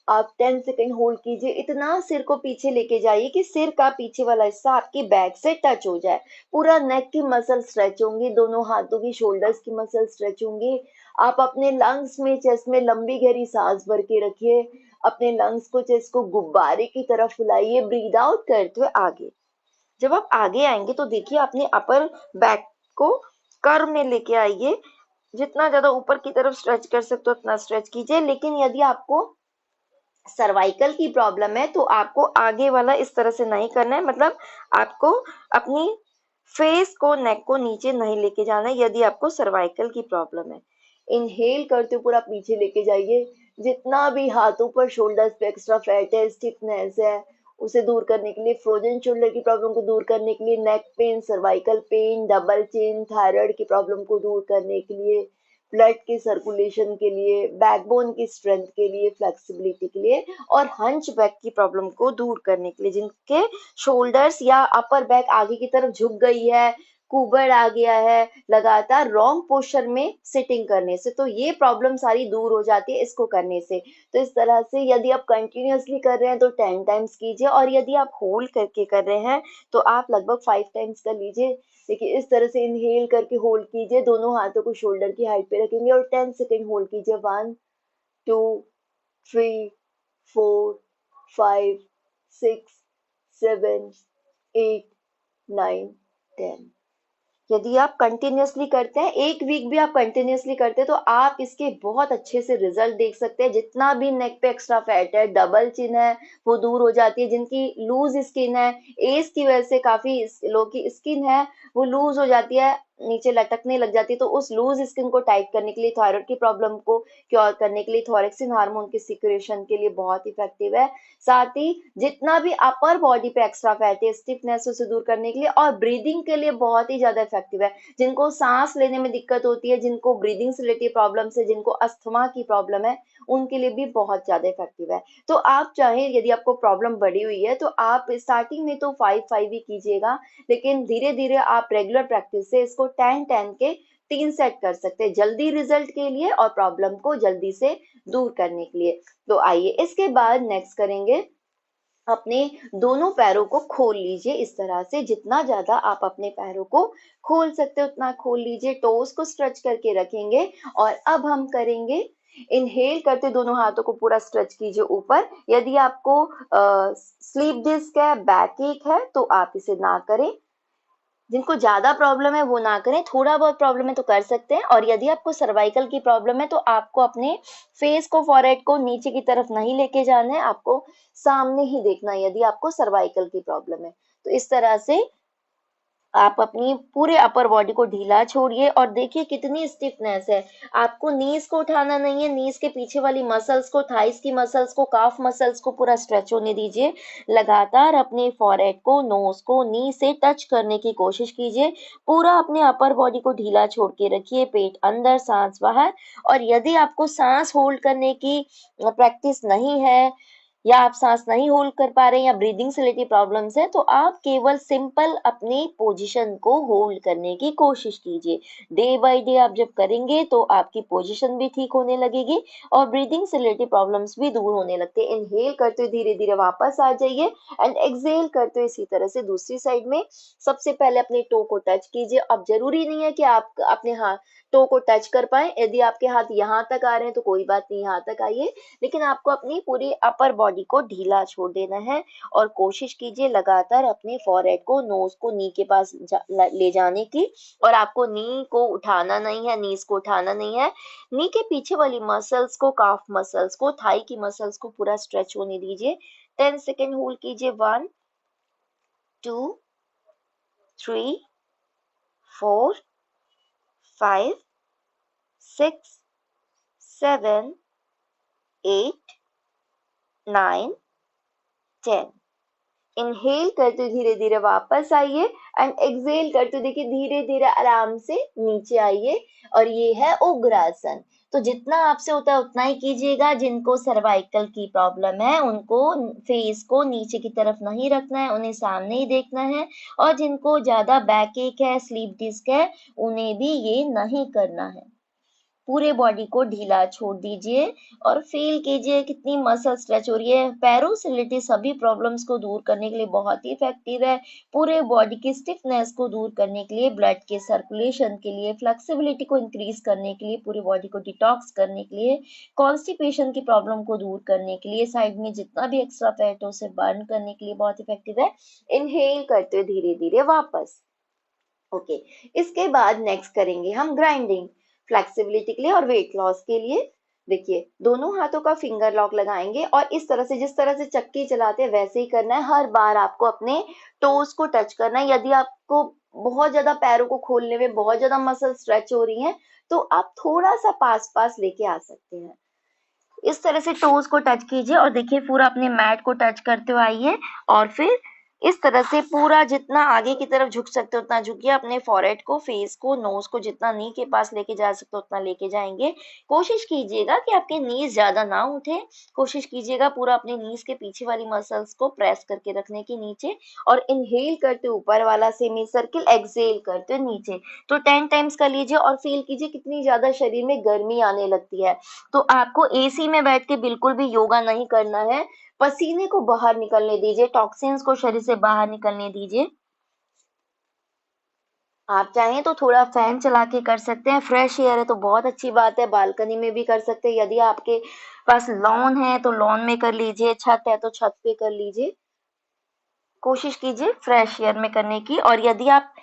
आप 10 सेकेंड होल्ड कीजिए, इतना सिर को पीछे लेके जाइए कि सिर का पीछे वाला हिस्सा आपकी बैक से टच हो जाए। पूरा नेक की मसल स्ट्रेच होंगी, दोनों हाथों की, शोल्डर्स की मसल स्ट्रेच होंगी। आप अपने लंग्स में, चेस्ट में लंबी गहरी सांस भर के रखिए, अपने लंग्स को, चेस्ट को गुब्बारे की तरह फुलाइए, ब्रीद आउट करते हुए आगे। जब आप आगे आएंगे तो देखिए, अपने अपर बैक को कर्व में लेके आइए, जितना ज्यादा ऊपर की तरफ स्ट्रेच कर सकते हो उतना स्ट्रेच कीजिए। लेकिन यदि आपको सर्वाइकल की प्रॉब्लम है तो आपको आगे वाला इस तरह से नहीं करना है, मतलब आपको अपनी फेस को, नेक को नीचे नहीं लेके जाना है यदि आपको सर्वाइकल की प्रॉब्लम है। इनहेल करते हुए पूरा पीछे लेके जाइए, जितना भी हाथों पर, शोल्डर्स पे एक्स्ट्रा फैट है, स्टिफनेस है, उसे दूर करने के लिए, फ्रोजन शोल्डर की प्रॉब्लम को दूर करने के लिए, neck pain, cervical pain, double chin, thyroid की प्रॉब्लम को दूर करने के लिए, ब्लड की सर्कुलेशन के लिए, बैकबोन की स्ट्रेंथ के लिए, फ्लेक्सिबिलिटी के लिए, और हंच बैक की प्रॉब्लम को दूर करने के लिए, जिनके शोल्डर्स या अपर बैक आगे की तरफ झुक गई है, कुबड़ आ गया है लगातार रॉन्ग पोस्चर में सिटिंग करने से, तो ये प्रॉब्लम सारी दूर हो जाती है इसको करने से। तो इस तरह से यदि आप कंटिन्यूअसली कर रहे हैं तो 10 टाइम्स कीजिए, और यदि आप होल्ड करके कर रहे हैं तो आप लगभग 5 टाइम्स कर लीजिए। देखिए, इस तरह से इनहेल करके होल्ड कीजिए, दोनों हाथों को शोल्डर की हाइट पे रखेंगे, और 10 सेकेंड होल्ड कीजिए। 1 2 3 4 5 6 7 8 9 10। यदि आप कंटिन्यूअसली करते हैं, एक वीक भी आप कंटिन्यूअसली करते हैं, तो आप इसके बहुत अच्छे से रिजल्ट देख सकते हैं। जितना भी नेक पे एक्स्ट्रा फैट है, डबल चिन है, वो दूर हो जाती है। जिनकी लूज स्किन है, एज की वजह से काफी लोगों की स्किन है वो लूज हो जाती है, नीचे लटकने लग जाती है, तो उस लूज स्किन को टाइट करने के लिए, थायराइड की प्रॉब्लम को क्योर करने के लिए, थॉयरक्सिन हार्मोन की सिक्रेशन के लिए बहुत इफेक्टिव है। साथ ही जितना भी अपर बॉडी पे एक्स्ट्रा फैट है, स्टिफनेस उसे दूर करने के लिए, और ब्रीदिंग के लिए बहुत ही ज्यादा इफेक्टिव है। जिनको सांस लेने में दिक्कत होती है, जिनको ब्रीदिंग से रिलेटेड प्रॉब्लम है, जिनको अस्थमा की प्रॉब्लम है, उनके लिए भी बहुत ज्यादा इफेक्टिव है। तो आप चाहें, यदि आपको प्रॉब्लम बढ़ी हुई है तो आप स्टार्टिंग में तो 5 5 ही कीजिएगा, लेकिन धीरे धीरे आप रेगुलर प्रैक्टिस से इसको 10 10 के 3 सेट कर सकते हैं जल्दी रिजल्ट के लिए और प्रॉब्लम को जल्दी से दूर करने के लिए। तो आइए इसके बाद नेक्स्ट करेंगे, अपने दोनों पैरों को खोल लीजिए इस तरह से, जितना ज्यादा आप अपने पैरों को खोल सकते हो उतना खोल लीजिए, टोस को स्ट्रेच करके रखेंगे। और अब हम करेंगे, इनहेल करते दोनों हाथों को पूरा स्ट्रेच कीजिए ऊपर। यदि आपको स्लीप डिस्क है, बैक एक है, तो आप इसे ना करें। जिनको ज्यादा प्रॉब्लम है वो ना करें, थोड़ा बहुत प्रॉब्लम है तो कर सकते हैं। और यदि आपको सर्वाइकल की प्रॉब्लम है तो आपको अपने फेस को, फॉरहेड को नीचे की तरफ नहीं लेके जाना है, आपको सामने ही देखना है यदि आपको सर्वाइकल की प्रॉब्लम है। तो इस तरह से आप अपनी पूरे अपर बॉडी को ढीला छोड़िए और देखिए कितनी स्टिफनेस है। आपको नीज को उठाना नहीं है, नीज के पीछे वाली मसल्स को, थाइस की मसल्स को, काफ मसल्स को पूरा स्ट्रेच होने दीजिए। लगातार अपने फॉरहेड को, नोज को नी से टच करने की कोशिश कीजिए। पूरा अपने अपर बॉडी को ढीला छोड़ के रखिए, पेट अंदर, सांस बाहर। और यदि आपको सांस होल्ड करने की प्रैक्टिस नहीं है, या आप सांस नहीं होल्ड कर पा रहे हैं, या ब्रीदिंग से रिलेटेड प्रॉब्लम्स है, तो आप केवल सिंपल अपनी पोजीशन को होल्ड करने की कोशिश कीजिए। डे बाय डे आप जब करेंगे तो आपकी पोजीशन भी ठीक होने लगेगी और ब्रीदिंग से रिलेटेड प्रॉब्लम्स भी दूर होने लगते हैं। इनहेल करते हुए धीरे धीरे वापस आ जाइए एंड एक्सहेल करते हुए इसी तरह से दूसरी साइड में सबसे पहले अपने टो को टच कीजिए। अब जरूरी नहीं है कि आप अपने हाथ टो को टच कर पाए, यदि आपके हाथ यहाँ तक आ रहे हैं तो कोई बात नहीं, यहाँ तक आइए, लेकिन आपको अपनी पूरी अपर बॉडी को ढीला छोड़ देना है। और कोशिश कीजिए लगातार अपने फॉरहेड को, नोज को नी के पास ले जाने की। और आपको नी को उठाना नहीं है, नीज को उठाना नहीं है। नी के पीछे वाली मसल्स को, काफ मसल्स को, थाई की मसल्स को पूरा स्ट्रेच होने दीजिए। 10 सेकेंड होल्ड कीजिए। 1 2 3 4 5 6 7 8 9 10। इनहेल करते धीरे धीरे वापस आइए एंड एक्सहेल करते देखिए धीरे धीरे आराम से नीचे आइए। और ये है उग्रासन। तो जितना आपसे होता है उतना ही कीजिएगा। जिनको सर्वाइकल की प्रॉब्लम है उनको फेस को नीचे की तरफ नहीं रखना है, उन्हें सामने ही देखना है। और जिनको ज्यादा बैक एक है, स्लीप डिस्क है, उन्हें भी ये नहीं करना है। पूरे बॉडी को ढीला छोड़ दीजिए और फील कीजिए कितनी मसल स्ट्रेच हो रही है। पैरों से रिलेटेड सभी प्रॉब्लम्स को दूर करने के लिए बहुत ही इफेक्टिव है। पूरे बॉडी की स्टिफनेस को दूर करने के लिए, ब्लड के सर्कुलेशन के लिए, फ्लेक्सिबिलिटी को इंक्रीज करने के लिए, पूरी बॉडी को डिटॉक्स करने के लिए, कॉन्स्टिपेशन की प्रॉब्लम को दूर करने के लिए, साइड में जितना भी एक्स्ट्रा फैट है उसे बर्न करने के लिए बहुत इफेक्टिव है। इनहेल करते हुए धीरे धीरे वापस। ओके, इसके बाद नेक्स्ट करेंगे हम ग्राइंडिंग, फ्लेक्सिबिलिटी के लिए और वेट लॉस के लिए। देखिए दोनों हाथों का फिंगर लॉक लगाएंगे और इस तरह से, जिस तरह से चक्की चलाते हैं वैसे ही करना है। हर बार आपको अपने टोज को टच करना है। यदि आपको बहुत ज्यादा पैरों को खोलने में बहुत ज्यादा मसल स्ट्रेच हो रही है तो आप थोड़ा सा पास पास लेके आ सकते हैं। इस तरह से टोज को टच कीजिए और देखिए पूरा अपने मैट को टच करते हुए आइए। और फिर इस तरह से पूरा जितना आगे की तरफ झुक सकते हो उतना झुकिए। अपने फॉरहेड को, फेस को, नोज को जितना नी के पास लेके जा सकते हो उतना लेके जाएंगे। कोशिश कीजिएगा कि आपके नीज ज्यादा ना उठे। कोशिश कीजिएगा पूरा अपने नीज के पीछे वाली मसल्स को प्रेस करके रखने की नीचे। और इनहेल करते ऊपर वाला सेमी सर्किल, एक्सहेल करते नीचे। तो 10 टाइम्स कर लीजिए और फील कीजिए कितनी ज्यादा शरीर में गर्मी आने लगती है। तो आपको एसी में बैठ के बिल्कुल भी योगा नहीं करना है। पसीने को बाहर निकलने दीजिए, टॉक्सिन्स को शरीर से बाहर निकलने दीजिए। आप चाहें तो थोड़ा फैन चला के कर सकते हैं, फ्रेश एयर है तो बहुत अच्छी बात है, बालकनी में भी कर सकते हैं। यदि आपके पास लॉन है तो लॉन में कर लीजिए, छत है तो छत पे कर लीजिए। कोशिश कीजिए फ्रेश एयर में करने की। और यदि आप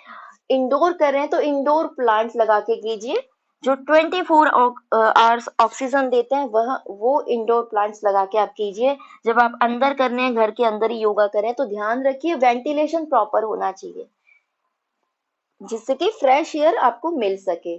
इंडोर कर रहे हैं तो इंडोर प्लांट्स लगा के कीजिए, जो 24 आवर्स ऑक्सीजन देते हैं, वह वो इंडोर प्लांट्स लगा के आप कीजिए। जब आप अंदर कर रहे हैं, घर के अंदर ही योगा करें, तो ध्यान रखिए वेंटिलेशन प्रॉपर होना चाहिए जिससे कि फ्रेश एयर आपको मिल सके।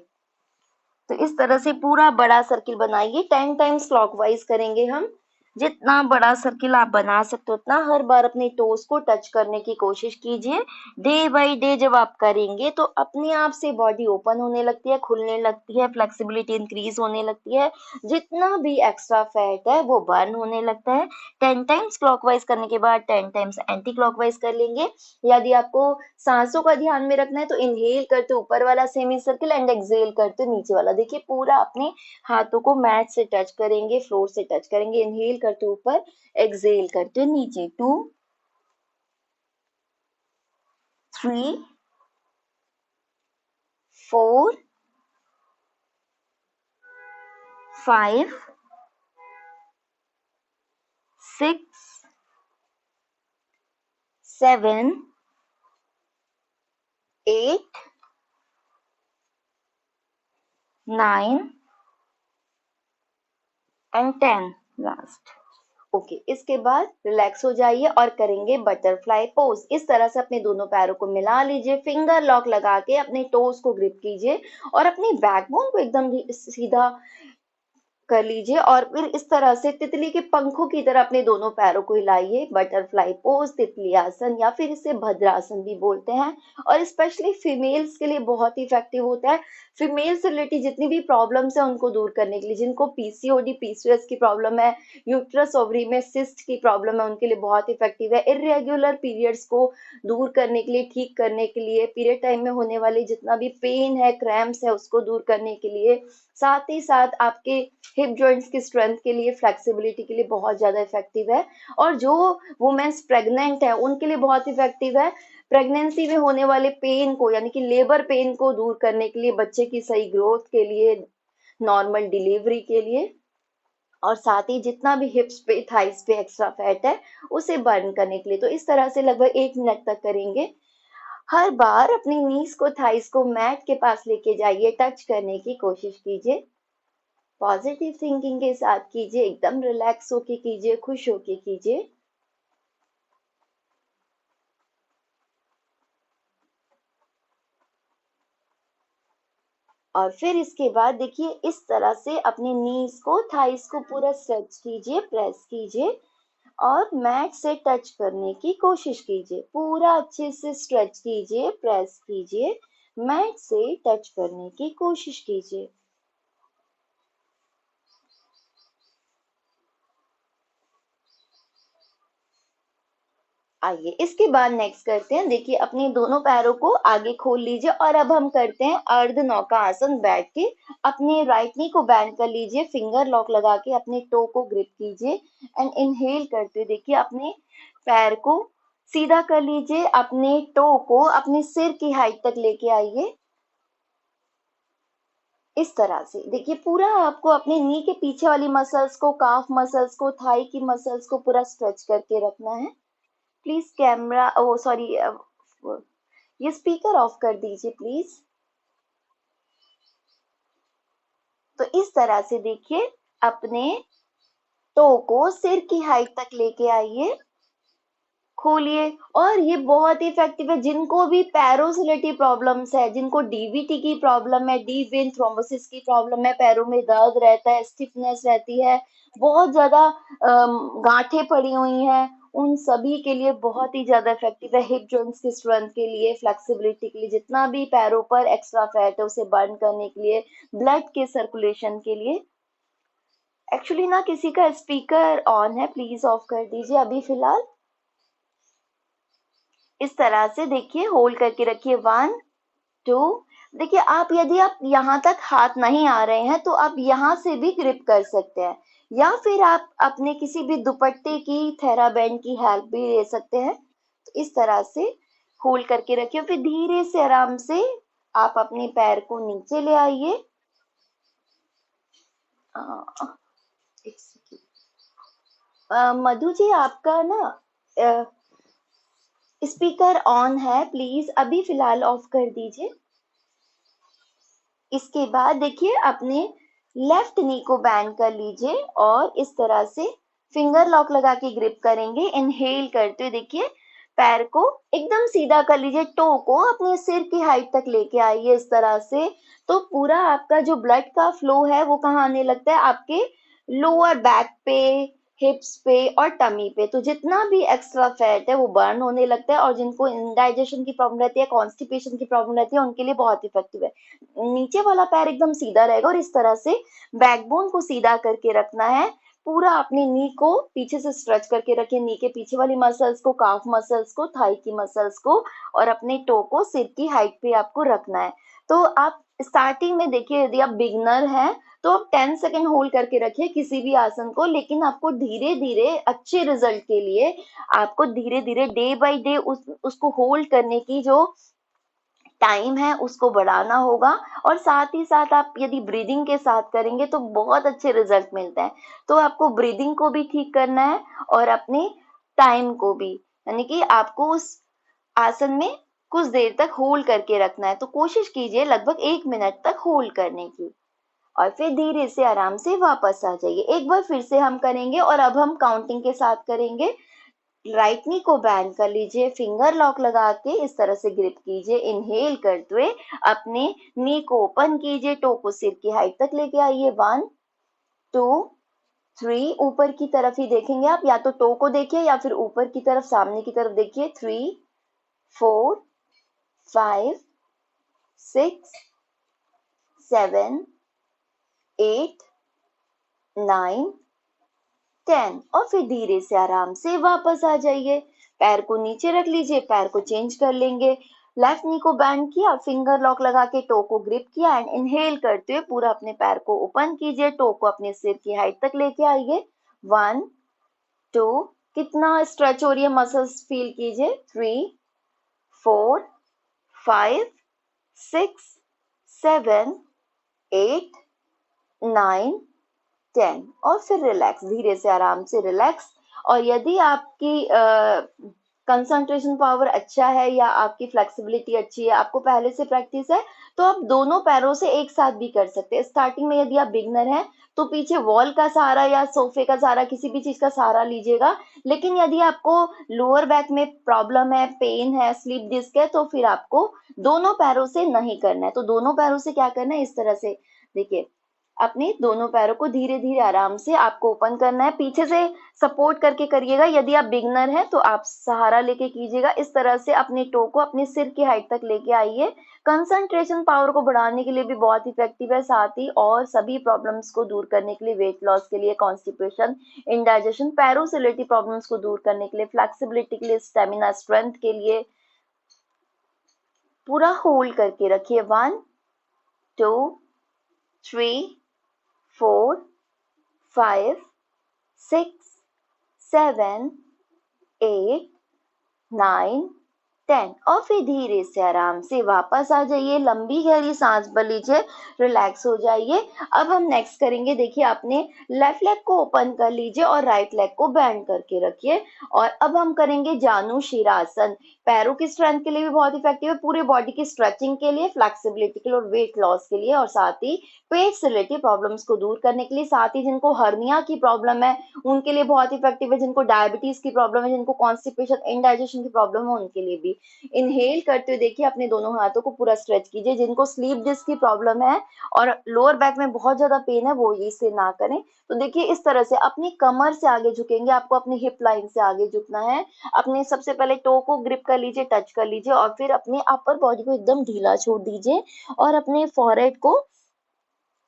तो इस तरह से पूरा बड़ा सर्किल बनाइए। 10 टाइम्स क्लॉकवाइज करेंगे हम। जितना बड़ा सर्किल आप बना सकते हो उतना हर बार अपने टोस को टच करने की कोशिश कीजिए। डे बाय डे जब आप करेंगे तो अपने आप से बॉडी ओपन होने लगती है, खुलने लगती है, फ्लेक्सिबिलिटी इंक्रीज होने लगती है, जितना भी एक्स्ट्रा फैट है वो बर्न होने लगता है। 10 टाइम्स क्लॉकवाइज करने के बाद 10 टाइम्स एंटी क्लॉकवाइज कर लेंगे। यदि आपको सांसों का ध्यान में रखना है तो इनहेल करते ऊपर वाला सेमी सर्किल एंड एक्सहेल करते नीचे वाला। देखिए पूरा अपने हाथों को मैट से टच करेंगे, फ्लोर से टच करेंगे, इनहेल करते ऊपर, एक्सहेल करते नीचे। 2, 3, 4, 5, 6, 7, 8, 9 एंड 10 लास्ट। ओके, इसके बाद रिलैक्स हो जाइए और करेंगे बटरफ्लाई पोज। इस तरह से अपने दोनों पैरों को मिला लीजिए, फिंगर लॉक लगा के अपने टोज को ग्रिप कीजिए और अपनी बैकबोन को एकदम सीधा कर लीजिए और फिर इस तरह से तितली के पंखों की तरह अपने दोनों पैरों को हिलाइए। बटरफ्लाई पोज, तितली आसन या फिर इसे भद्रासन भी बोलते हैं और स्पेशली फीमेल्स के लिए बहुत ही इफेक्टिव होता है। फीमेल से रिलेटेड जितनी भी प्रॉब्लम्स है उनको दूर करने के लिए, जिनको पीसीओडी पीसीओएस की प्रॉब्लम है, यूट्रस ओवरी में सिस्ट की प्रॉब्लम है, उनके लिए बहुत इफेक्टिव है। इरेगुलर पीरियड्स को दूर करने के लिए, ठीक करने के लिए, पीरियड टाइम में होने वाली जितना भी पेन है, क्रैम्प्स है, उसको दूर करने के लिए, साथ ही साथ आपके हिप जॉइंट्स की स्ट्रेंथ के लिए, फ्लेक्सिबिलिटी के लिए बहुत ज्यादा इफेक्टिव है। और जो वुमेन्स प्रेग्नेंट है उनके लिए बहुत इफेक्टिव है। प्रेगनेंसी में होने वाले पेन को यानी कि लेबर पेन को दूर करने के लिए, बच्चे की सही ग्रोथ के लिए, नॉर्मल डिलीवरी के लिए, और साथ ही जितना भी हिप्स पे, थाइस पे एक्स्ट्रा फैट है उसे बर्न करने के लिए। तो इस तरह से लगभग 1 मिनट तक करेंगे। हर बार अपनी नीज को, थाइस को मैट के पास लेके जाइए, टच करने की कोशिश कीजिए। पॉजिटिव थिंकिंग के साथ कीजिए, एकदम रिलैक्स होके कीजिए, खुश होके कीजिए। और फिर इसके बाद देखिए इस तरह से अपने नीज को, थाइस को पूरा स्ट्रेच कीजिए, प्रेस कीजिए और मैट से टच करने की कोशिश कीजिए। पूरा अच्छे से स्ट्रेच कीजिए, प्रेस कीजिए, मैट से टच करने की कोशिश कीजिए। आइए इसके बाद नेक्स्ट करते हैं। देखिए अपने दोनों पैरों को आगे खोल लीजिए और अब हम करते हैं अर्ध नौका आसन बैठ के। अपने राइट नी को बैंड कर लीजिए, फिंगर लॉक लगा के अपने टो को ग्रिप कीजिए एंड इनहेल करते देखिए अपने पैर को सीधा कर लीजिए, अपने टो को अपने सिर की हाइट तक लेके आइए। इस तरह से देखिए पूरा आपको अपने नी के पीछे वाली मसल्स को, काफ मसल्स को, थाई की मसल्स को पूरा स्ट्रेच करके रखना है। प्लीज कैमरा, ओ सॉरी, ये स्पीकर ऑफ कर दीजिए प्लीज। तो इस तरह से देखिए अपने टो को सिर की हाइट तक लेके आइए, खोलिए। और ये बहुत ही इफेक्टिव है जिनको भी पैरों से रिलेटेड प्रॉब्लम्स है, जिनको डीवीटी की प्रॉब्लम है, डीप वेन थ्रोम्बोसिस की प्रॉब्लम है, पैरों में दर्द रहता है, स्टिफनेस रहती है, बहुत ज्यादा गांठें पड़ी हुई हैं, उन सभी के लिए बहुत ही ज्यादा इफेक्टिव है। हिप जॉइंट्स की स्ट्रेंथ के लिए, फ्लेक्सिबिलिटी के लिए, जितना भी पैरों पर एक्स्ट्रा फैट है उसे बर्न करने के लिए, ब्लड के सर्कुलेशन के लिए। एक्चुअली ना किसी का स्पीकर ऑन है, प्लीज ऑफ कर दीजिए अभी फिलहाल। इस तरह से देखिए होल्ड करके रखिए। 1, 2। देखिए आप, यदि आप यहाँ तक हाथ नहीं आ रहे हैं तो आप यहाँ से भी ग्रिप कर सकते हैं या फिर आप अपने किसी भी दुपट्टे की, थेराबैंड की हेल्प भी ले सकते हैं। तो इस तरह से होल्ड करके रखिए, फिर धीरे से आराम से आप अपने पैर को नीचे ले आइए। एक सेकेंड, मधु जी आपका ना स्पीकर ऑन है, प्लीज अभी फिलहाल ऑफ कर दीजिए। इसके बाद देखिए अपने लेफ्ट नी को बैंड कर लीजिए और इस तरह से फिंगर लॉक लगा के ग्रिप करेंगे। इनहेल करते हुए देखिए पैर को एकदम सीधा कर लीजिए, टो को अपने सिर की हाइट तक लेके आइए इस तरह से। तो पूरा आपका जो ब्लड का फ्लो है वो कहाँ आने लगता है, आपके लोअर बैक पे, हिप्स पे और टमी पे। तो जितना भी एक्स्ट्रा फैट है वो बर्न होने लगता है, और जिनको इंडाइजेशन की प्रॉब्लम रहती है, कॉन्स्टिपेशन की प्रॉब्लम रहती है, उनके लिए बहुत इफेक्टिव है। नीचे वाला पैर एकदम सीधा रहेगा, और इस तरह से बैकबोन को सीधा करके रखना है। पूरा अपनी नी को पीछे से स्ट्रेच करके रखिए, नी के पीछे वाली मसल्स को, काफ मसल्स को, थाई की मसल्स को, और अपने टो को सिर की हाइट पे आपको रखना है। तो आप स्टार्टिंग में देखिए, यदि आप बिगनर हैं तो आप 10 सेकेंड होल्ड करके रखिए किसी भी आसन को, लेकिन आपको धीरे धीरे अच्छे रिजल्ट के लिए आपको धीरे धीरे डे बाय डे उसको होल्ड करने की जो टाइम है उसको बढ़ाना होगा। और साथ ही साथ आप यदि ब्रीदिंग के साथ करेंगे तो बहुत अच्छे रिजल्ट मिलते हैं। तो आपको ब्रीदिंग को भी ठीक करना है और अपने टाइम को भी, यानी कि आपको उस आसन में कुछ देर तक होल्ड करके रखना है। तो कोशिश कीजिए लगभग 1 मिनट तक होल्ड करने की, और फिर धीरे से आराम से वापस आ जाइए। एक बार फिर से हम करेंगे, और अब हम काउंटिंग के साथ करेंगे। राइट नी को बैंड कर लीजिए, फिंगर लॉक लगा के इस तरह से ग्रिप कीजिए, इनहेल करते हुए अपने नी को ओपन कीजिए, टो को सिर की हाइट तक लेके आइए। 1 2 3, ऊपर की तरफ ही देखेंगे आप, या तो टो को देखिए या फिर ऊपर की तरफ सामने की तरफ देखिए। 3 4 5 6 7 8 9 10, और फिर धीरे से आराम से वापस आ जाइए। पैर को नीचे रख लीजिए, पैर को चेंज कर लेंगे। लेफ्ट नी को बैंड किया, फिंगर लॉक लगा के टो को ग्रिप किया, एंड इनहेल करते हुए पूरा अपने पैर को ओपन कीजिए, टो को अपने सिर की हाइट तक लेके आइए। 1 2, कितना स्ट्रेच हो रही है मसल्स फील कीजिए। 3 4 5 6 7 8 9 10, और फिर रिलैक्स, धीरे से आराम से रिलैक्स। और यदि आपकी कंसंट्रेशन पावर अच्छा है या आपकी फ्लेक्सिबिलिटी अच्छी है, आपको पहले से प्रैक्टिस है, तो आप दोनों पैरों से एक साथ भी कर सकते हैं। स्टार्टिंग में यदि आप बिगनर हैं तो पीछे वॉल का सहारा या सोफे का सहारा, किसी भी चीज का सहारा लीजिएगा। लेकिन यदि आपको लोअर बैक में प्रॉब्लम है, पेन है, स्लीप डिस्क है, तो फिर आपको दोनों पैरों से नहीं करना है। तो दोनों पैरों से क्या करना है, इस तरह से देखिए, अपने दोनों पैरों को धीरे धीरे आराम से आपको ओपन करना है, पीछे से सपोर्ट करके करिएगा। यदि आप बिगनर हैं तो आप सहारा लेके कीजिएगा। इस तरह से अपने टो को अपने सिर की हाइट तक लेके आइए। कंसंट्रेशन पावर को बढ़ाने के लिए भी बहुत इफेक्टिव है, साथ ही और सभी प्रॉब्लम्स को दूर करने के लिए, वेट लॉस के लिए, कॉन्स्टिपेशन, इंडाइजेशन, पैरों से रिलेटेड प्रॉब्लम्स को दूर करने के लिए, फ्लेक्सिबिलिटी के लिए, स्टेमिना स्ट्रेंथ के लिए, पूरा होल्ड करके रखिए। 1 2 3 4 5 6 7 8 9 10, और फिर धीरे से आराम से वापस आ जाइए। लंबी गहरी सांस भर लीजिए, रिलैक्स हो जाइए। अब हम नेक्स्ट करेंगे, देखिए आपने लेफ्ट लेग को ओपन कर लीजिए और राइट लेग को बेंड करके रखिए। और अब हम करेंगे जानु शीरासन। पैरों की स्ट्रेंथ के लिए भी बहुत इफेक्टिव है, पूरे बॉडी की स्ट्रेचिंग के लिए, फ्लेक्सिबिलिटी के लिए और वेट लॉस के लिए, और साथ ही पेट से रिलेटेड प्रॉब्लम्स को दूर करने के लिए। साथ ही जिनको हर्निया की प्रॉब्लम है उनके लिए बहुत इफेक्टिव है, जिनको डायबिटीज की प्रॉब्लम है, जिनको कॉन्स्टिपेशन, इनडाइजेशन की प्रॉब्लम है, उनके लिए भी। इनहेल करते हुए देखिए, अपने दोनों हाथों को पूरा स्ट्रेच कीजिए। जिनको स्लीप डिस्क की प्रॉब्लम है और लोअर बैक में बहुत ज्यादा पेन है, वो इसे ना करें। तो देखिए इस तरह से अपनी कमर से आगे झुकेंगे, आपको अपनी हिप लाइन से आगे झुकना है। अपने सबसे पहले टो को ग्रिप कर लीजिए, टच कर लीजिए, और फिर अपने अपर बॉडी को एकदम ढीला छोड़ दीजिए, और अपने फॉरहेड को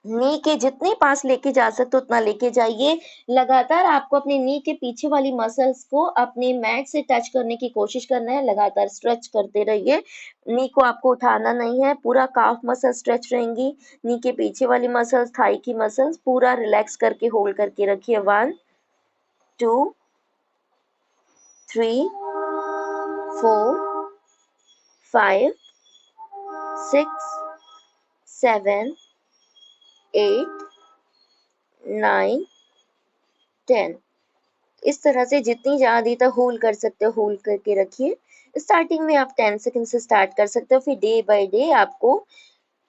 नी के जितने पास लेके जा सकते उतना लेके जाइए। लगातार आपको अपने नी के पीछे वाली मसल्स को अपने मैट से टच करने की कोशिश करना है, लगातार स्ट्रेच करते रहिए। नी को आपको उठाना नहीं है, पूरा काफ मसल स्ट्रेच रहेंगी। नी के पीछे वाली मसल्स, थाई की मसल्स पूरा रिलैक्स करके होल्ड करके रखिए। 1 2 3 4 5 6 7 8 9 10। इस तरह से जितनी ज्यादा देर तक होल्ड कर सकते हो होल्ड करके रखिए। स्टार्टिंग में आप 10 सेकंड से स्टार्ट कर सकते हो, फिर डे बाय डे आपको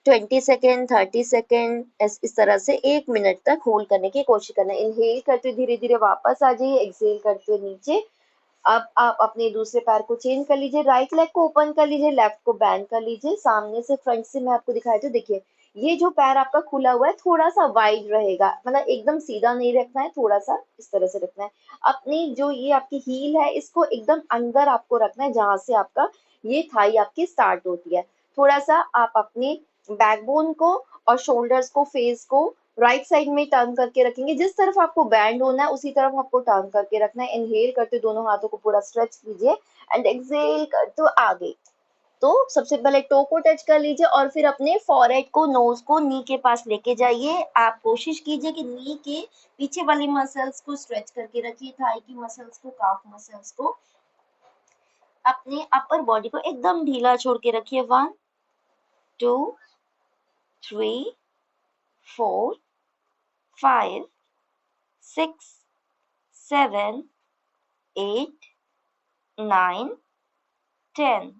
20 सेकंड, 30 सेकंड, इस तरह से 1 मिनट तक होल्ड करने की कोशिश करना है। इनहेल करते धीरे धीरे वापस आ जाइए, एक्सहेल करते नीचे अब आप अपने दूसरे पैर को चेंज कर लीजिए, राइट लेग को ओपन कर लीजिए, लेफ्ट को बेंड कर लीजिए, सामने से फ्रंट से मैं आपको दिखाई हूँ। देखिए ये जो पैर आपका खुला हुआ है थोड़ा सा वाइड रहेगा, मतलब एकदम सीधा नहीं रखना है, थोड़ा सा इस तरह से रखना है। अपनी जो ये आपकी हील है इसको एकदम अंदर आपको रखना है, जहां से आपका ये थाई आपकी स्टार्ट होती है। थोड़ा सा आप अपने बैकबोन को और शोल्डर्स को, फेस को राइट साइड में टर्न करके रखेंगे। जिस तरफ आपको बैंड होना है उसी तरफ आपको टर्न करके रखना है। इनहेल करते दोनों हाथों को पूरा स्ट्रेच कीजिए एंड एक्सहेल करते आगे। तो सबसे पहले टो को टच कर लीजिए और फिर अपने फॉरहेड को, नोज को नी के पास लेके जाइए। आप कोशिश कीजिए कि नी के पीछे वाली मसल्स को स्ट्रेच करके रखिए, थाई की मसल्स को, काफ मसल्स को। अपने अपर बॉडी को एकदम ढीला छोड़ के रखिए। 1 2 3 4 5 6 7 8 9 10।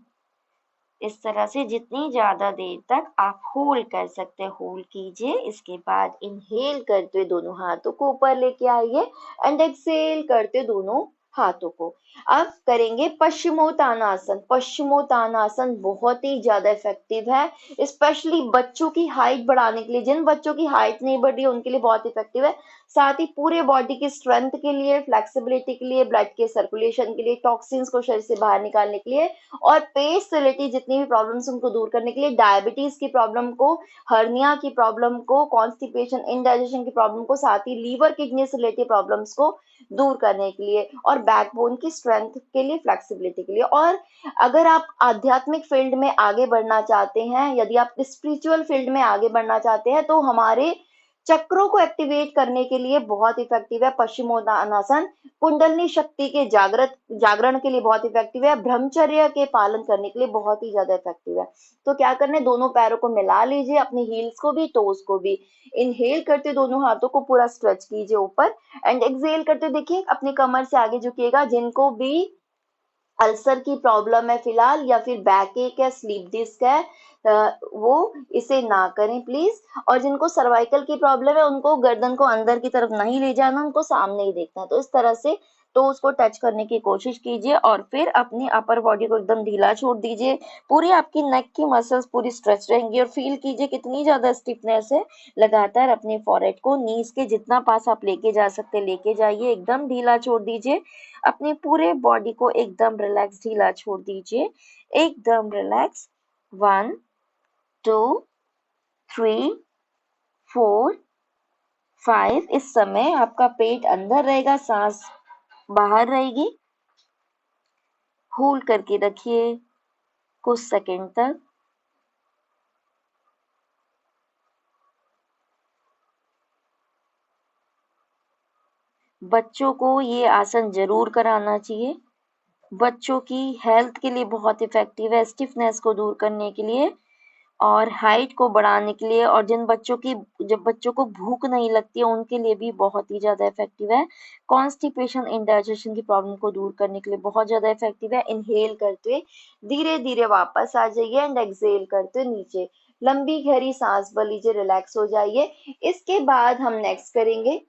इस तरह से जितनी ज्यादा देर तक आप होल्ड कर सकते हैं होल्ड कीजिए। इसके बाद इनहेल करते हुए दोनों हाथों को ऊपर लेके आइए एंड एक्सहेल करते दोनों हाथों को। अब करेंगे पश्चिमोत्तानासन। पश्चिमोत्तानासन बहुत ही ज्यादा इफेक्टिव है, स्पेशली बच्चों की हाइट बढ़ाने के लिए। जिन बच्चों की हाइट नहीं बढ़ रही है उनके लिए बहुत इफेक्टिव है। साथ ही पूरे बॉडी की स्ट्रेंथ के लिए, फ्लेक्सिबिलिटी के लिए, ब्लड के सर्कुलेशन के लिए, टॉक्सिन्स को शरीर से बाहर निकालने के लिए, और पेट से रिलेटेड जितनी भी प्रॉब्लम्स उनको दूर करने के लिए, डायबिटीज की प्रॉब्लम को, हर्निया की प्रॉब्लम को, कॉन्स्टिपेशन, इनडाइजेशन की प्रॉब्लम को, साथ ही लीवर किडनी से रिलेटेड प्रॉब्लम्स को दूर करने के लिए, और बैकबोन की स्ट्रेंथ के लिए, फ्लेक्सिबिलिटी के लिए। और अगर आप आध्यात्मिक फील्ड में आगे बढ़ना चाहते हैं, यदि आप स्पिरिचुअल फील्ड में आगे बढ़ना चाहते हैं, तो हमारे चक्रों को एक्टिवेट करने के लिए बहुत इफेक्टिव है पश्चिमोत्तानासन। कुंडलनी शक्ति के जागरण के लिए बहुत इफेक्टिव है। ब्रह्मचर्य के पालन करने के लिए बहुत ही ज्यादा इफेक्टिव है। तो क्या करना है, दोनों पैरों को मिला लीजिए, अपनी हील्स को भी, टोज को भी। इनहेल करते दोनों हाथों को पूरा स्ट्रेच कीजिए ऊपर एंड एक्सहेल करते देखिए अपनी कमर से आगे झुकिएगा। जिनको भी अल्सर की प्रॉब्लम है फिलहाल, या फिर बैक एक है, स्लीप डिस्क है, वो इसे ना करें प्लीज। और जिनको सर्वाइकल की प्रॉब्लम है उनको गर्दन को अंदर की तरफ नहीं ले जाना, उनको सामने ही देखना है। तो इस तरह से तो उसको टच करने की कोशिश कीजिए और फिर अपनी अपर बॉडी को एकदम ढीला छोड़ दीजिए। पूरी आपकी नेक की मसल्स पूरी स्ट्रेच रहेंगी और फील कीजिए कितनी ज्यादा स्टिफनेस है। लगातार अपने फॉरहेड को नीज के जितना पास आप लेके जा सकते लेके जाइए, एकदम ढीला छोड़ दीजिए। अपने पूरे बॉडी को एकदम रिलैक्स ढीला छोड़ दीजिए, एकदम रिलैक्स। 1 2 3 4 5। इस समय आपका पेट अंदर रहेगा, सांस बाहर रहेगी। होल्ड करके रखिए कुछ सेकंड तक। बच्चों को ये आसन जरूर कराना चाहिए। बच्चों की हेल्थ के लिए बहुत इफेक्टिव है, स्टिफनेस को दूर करने के लिए और हाइट को बढ़ाने के लिए, और जब बच्चों को भूख नहीं लगती है उनके लिए भी बहुत ही ज्यादा इफेक्टिव है। कॉन्स्टिपेशन, इंडाइजेशन की प्रॉब्लम को दूर करने के लिए बहुत ज्यादा इफेक्टिव है। इनहेल करते हुए धीरे धीरे वापस आ जाइए एंड एक्सहेल करते हुए नीचे लंबी गहरी सांस भर लीजिए, रिलैक्स हो जाइए। इसके बाद हम नेक्स्ट करेंगे,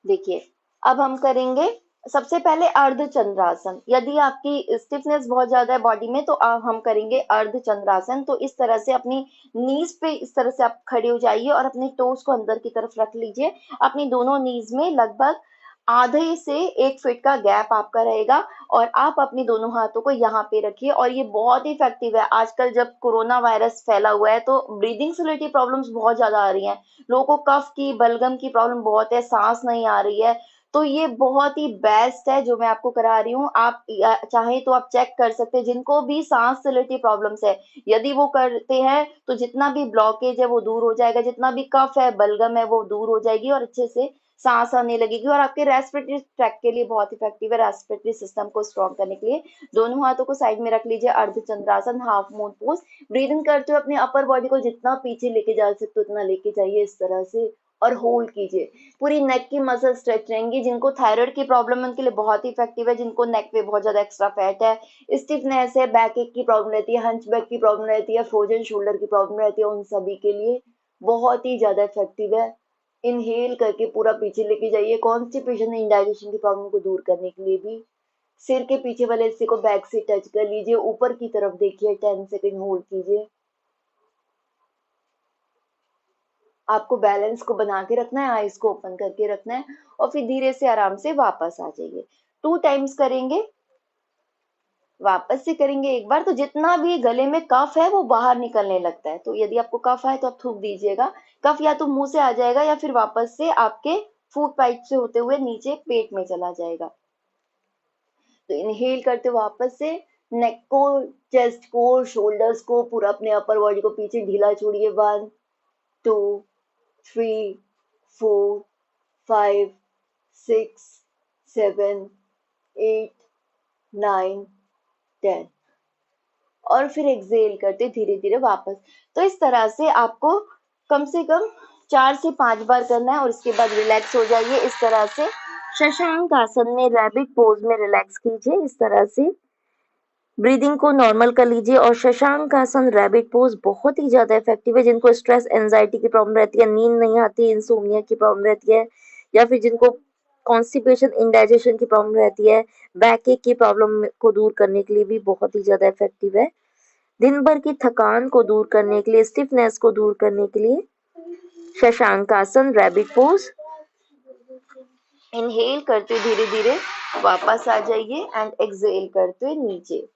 देखिए अब हम करेंगे सबसे पहले अर्ध चंद्रासन। यदि आपकी स्टिफनेस बहुत ज्यादा है बॉडी में तो हम करेंगे अर्ध चंद्रासन। तो इस तरह से अपनी नीज पे इस तरह से आप खड़े हो जाइए और अपने टोस को अंदर की तरफ रख लीजिए। अपनी दोनों नीज में लगभग आधे से 1 फीट का गैप आपका रहेगा और आप अपनी दोनों हाथों को यहाँ पे रखिए। और ये बहुत ही इफेक्टिव है। आजकल जब कोरोना वायरस फैला हुआ है तो ब्रीदिंग से रिलेटेड प्रॉब्लम्स बहुत ज्यादा आ रही हैं। लोगों को कफ की, बलगम की प्रॉब्लम बहुत है, सांस नहीं आ रही है। तो ये बहुत ही बेस्ट है जो मैं आपको करा रही हूँ। आप चाहे तो आप चेक कर सकते हैं जिनको भी सांस से रिलेटेड प्रॉब्लम्स है, यदि वो करते हैं तो जितना भी ब्लॉकेज है वो दूर हो जाएगा, जितना भी कफ है, बलगम है, वो दूर हो जाएगी और अच्छे से सांस आने लगेगी। और आपके रेस्पिरेटरी ट्रैक के लिए बहुत इफेक्टिव है, रेस्पिरेटरी सिस्टम को स्ट्रॉन्ग करने के लिए। दोनों हाथों को साइड में रख लीजिए, Ardha Chandrasana, half moon pose. Breathing करते हुए अपने अपर बॉडी को जितना पीछे लेके जा सकते उतना लेके जाइए इस तरह से और होल्ड कीजिए। पूरी नेक की मसल स्ट्रेच रहेंगी। जिनको थायराइड की प्रॉब्लम है उनके लिए बहुत ही इफेक्टिव है। जिनको नेक पे बहुत ज्यादा एक्स्ट्रा फैट है, स्टिफनेस है, बैक एक की प्रॉब्लम रहती है, हंच बैक की प्रॉब्लम रहती है, फ्रोजन शोल्डर की प्रॉब्लम रहती है, उन सभी के लिए बहुत ही ज्यादा इफेक्टिव है। इनहेल करके पूरा पीछे लेके जाइए, कॉन्स्टिपेशन, इंडाइजेशन की प्रॉब्लम को दूर करने के लिए भी। सिर के पीछे वाले हिस्से को बैक से टच कर लीजिए, ऊपर की तरफ देखिए, 10 सेकंड होल्ड कीजिए। आपको बैलेंस को बना के रखना है, आईज को ओपन करके रखना है और फिर धीरे से आराम से वापस आ जाइए। 2 टाइम्स करेंगे, वापस से करेंगे एक बार, तो जितना भी गले में कफ है वो बाहर निकलने लगता है। तो यदि आपको कफ आए तो आप थूक दीजिएगा। कफ या तो मुंह से आ जाएगा या फिर वापस से आपके फूड पाइप से होते हुए नीचे पेट में चला जाएगा। तो इनहेल करते वापस से नेक को, चेस्ट को, शोल्डर्स को, पूरा अपने अपर बॉडी को पीछे ढीला छोड़िए। 1 2 3 4 5 6 7 8 9 10 और फिर एक्सेल करते धीरे धीरे वापस। तो इस तरह से आपको कम से कम 4 से 5 बार करना है और इसके बाद रिलैक्स हो जाइए। इस तरह से शशांक आसन में रैबिट पोज में रिलैक्स कीजिए। इस तरह से ब्रीदिंग को नॉर्मल कर लीजिए। और शशांक आसन, रैबिट पोज बहुत ही ज्यादा इफेक्टिव है जिनको स्ट्रेस एंजाइटी की प्रॉब्लम रहती है, नींद नहीं आती, इंसोम्निया की प्रॉब्लम रहती है, या फिर जिनको कॉन्स्टिपेशन, इंडाइजेशन की प्रॉब्लम रहती है, बैक एक की प्रॉब्लम को दूर करने के लिए भी बहुत ही ज्यादा इफेक्टिव है। दिन भर की थकान को दूर करने के लिए, स्टिफनेस को दूर करने के लिए शशांक आसन, रैबिट पोज। इनहेल करते धीरे धीरे वापस आ जाइए एंड एक्सहेल करते नीचे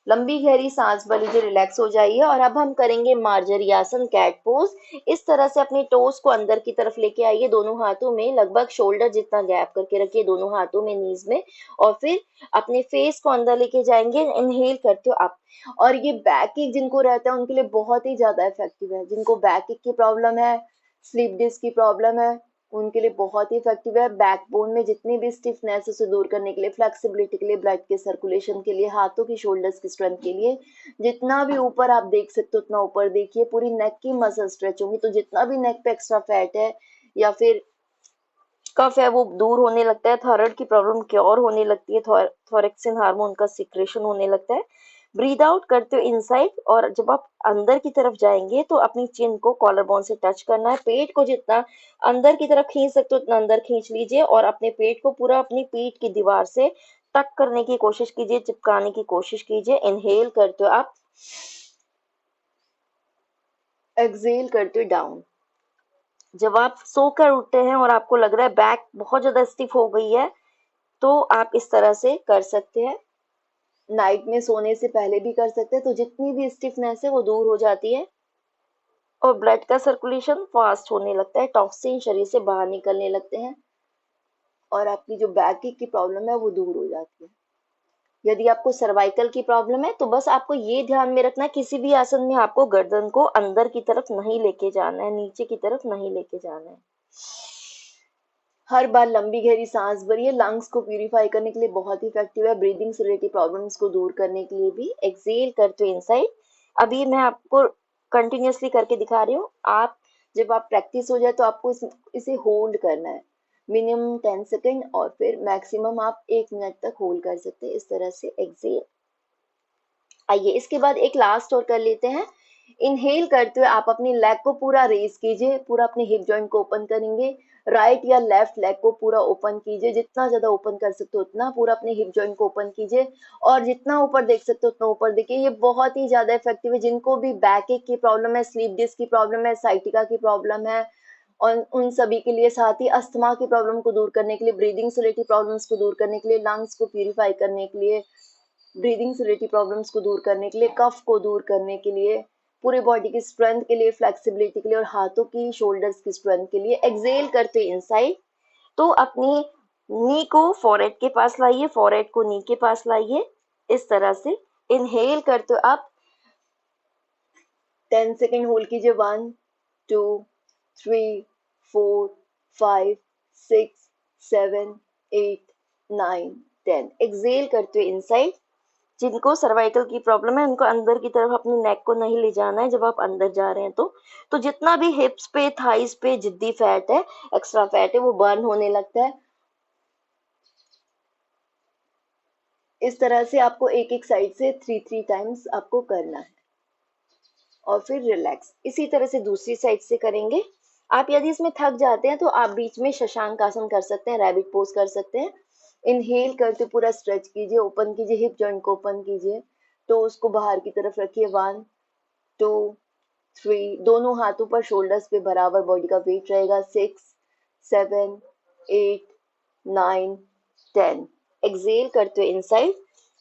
लंबी गहरी सांस भर लीजिए, रिलैक्स हो जाइए। और अब हम करेंगे मार्जरी आसन, कैट पोज। इस तरह से अपने टोस को अंदर की तरफ लेके आइए, दोनों हाथों में लगभग शोल्डर जितना गैप करके रखिए, दोनों हाथों में नीज में, और फिर अपने फेस को अंदर लेके जाएंगे। इनहेल करते हो आप। और ये बैक एक जिनको रहता है उनके लिए बहुत ही ज्यादा इफेक्टिव है। जिनको बैक एक की प्रॉब्लम है, स्लीप डिस्क की प्रॉब्लम है, उनके लिए बहुत ही इफेक्टिव है। बैकबोन में जितनी भी स्टिफनेस उसे दूर करने के लिए, फ्लेक्सिबिलिटी के लिए, ब्लड के सर्कुलेशन के लिए, हाथों की शोल्डर्स की स्ट्रेंथ के लिए, जितना भी ऊपर आप देख सकते हो उतना ऊपर देखिए। पूरी नेक की मसल स्ट्रेच होंगी, तो जितना भी नेक पे एक्स्ट्रा फैट है या फिर कफ है वो दूर होने लगता है। थायराइड की प्रॉब्लम क्योर होने लगती है, थॉरेक्सिन हार्मोन का सिक्रेशन होने लगता है। ब्रीद आउट करते हो इनसाइड, और जब आप अंदर की तरफ जाएंगे तो अपनी चिन को कॉलर बोन से टच करना है। पेट को जितना अंदर की तरफ खींच सकते हो उतना अंदर खींच लीजिए और अपने पेट को पूरा अपनी पीठ की दीवार से टक करने की कोशिश कीजिए, चिपकाने की कोशिश कीजिए। इनहेल करते हो आप, एक्सहेल करते हो डाउन। जब आप सोकर उठते हैं और आपको लग रहा है बैक बहुत ज्यादा स्टिफ हो गई है, तो आप इस तरह से कर सकते हैं। नाइट में सोने से पहले भी कर सकते हैं, तो जितनी भी स्टिफनेस है वो दूर हो जाती है और ब्लड का सर्कुलेशन फास्ट होने लगता है, टॉक्सिन शरीर से बाहर निकलने लगते हैं और आपकी जो बैक की प्रॉब्लम है वो दूर हो जाती है। यदि आपको सर्वाइकल की प्रॉब्लम है तो बस आपको ये ध्यान में रखना है, किसी भी आसन में आपको गर्दन को अंदर की तरफ नहीं लेके जाना है, नीचे की तरफ नहीं लेके जाना है। हर बार लंबी गहरी सांस भरिए, लंग्स को प्यूरिफाई करने के लिए बहुत ही इफेक्टिव है, ब्रीदिंग से रिलेटेड प्रॉब्लम्स को दूर करने के लिए भी। एक्सेल करते हो इनसाइड। अभी मैं आपको कंटिन्यूअसली करके दिखा रही हूँ। आप जब आप प्रैक्टिस हो जाए तो आपको इसे होल्ड करना है मिनिमम 10 सेकेंड और फिर मैक्सिमम आप 1 मिनट तक होल्ड कर सकते हैं। इस तरह से एक्सेल। आइए इसके बाद एक लास्ट और कर लेते हैं। इनहेल करते हुए आप अपनी लेग को पूरा रेज कीजिए, पूरा अपने हिप जॉइंट को ओपन करेंगे। राइट या लेफ्ट लेग को पूरा ओपन कीजिए, जितना ज्यादा ओपन कर सकते हो उतना। पूरा अपने हिप जॉइंट को ओपन कीजिए और जितना ऊपर देख सकते हो उतना ऊपर देखिए। ये बहुत ही ज्यादा इफेक्टिव है जिनको भी बैक एक की प्रॉब्लम है, स्लीप डिस्क की प्रॉब्लम है, साइटिका की प्रॉब्लम है, और उन सभी के लिए, साथ ही अस्थमा की प्रॉब्लम को दूर करने के लिए, ब्रीदिंग से रिलेटेड प्रॉब्लम्स को दूर करने के लिए, लंग्स को प्यूरिफाई करने के लिए, ब्रीदिंग से रिलेटेड प्रॉब्लम्स को दूर करने के लिए, कफ को दूर करने के लिए, पूरे बॉडी की स्ट्रेंथ के लिए, फ्लेक्सिबिलिटी के लिए और हाथों की शोल्डर्स की स्ट्रेंथ के लिए। एक्सेल करते इनसाइड। तो अपनी नी को फोरहेड के पास लाइए, फोरहेड को नी के पास लाइए। इस तरह से इनहेल करते हो आप, 10 सेकेंड होल्ड कीजिए। 1 2 3 4 5 6 7 8 9 10। एक्सेल करते हुए इनसाइड। जिनको सर्वाइकल की प्रॉब्लम है उनको अंदर की तरफ अपनी नेक को नहीं ले जाना है जब आप अंदर जा रहे हैं। तो जितना भी हिप्स पे, थाइस पे जिद्दी फैट है, एक्स्ट्रा फैट है, वो बर्न होने लगता है। इस तरह से आपको एक एक साइड से 3 टाइम्स आपको करना है और फिर रिलैक्स। इसी तरह से दूसरी साइड से करेंगे। आप यदि इसमें थक जाते हैं तो आप बीच में शशांक आसन कर सकते हैं, रैबिट पोज कर सकते हैं। इनहेल करते पूरा स्ट्रेच कीजिए, ओपन कीजिए, हिप जॉइंट को ओपन कीजिए, तो उसको बाहर की तरफ रखिए। 1 2 3, दोनों हाथों पर शोल्डर्स पे बराबर बॉडी का वेट रहेगा। 6 7 8 9 10। एक्सेल करते हुए इनसाइड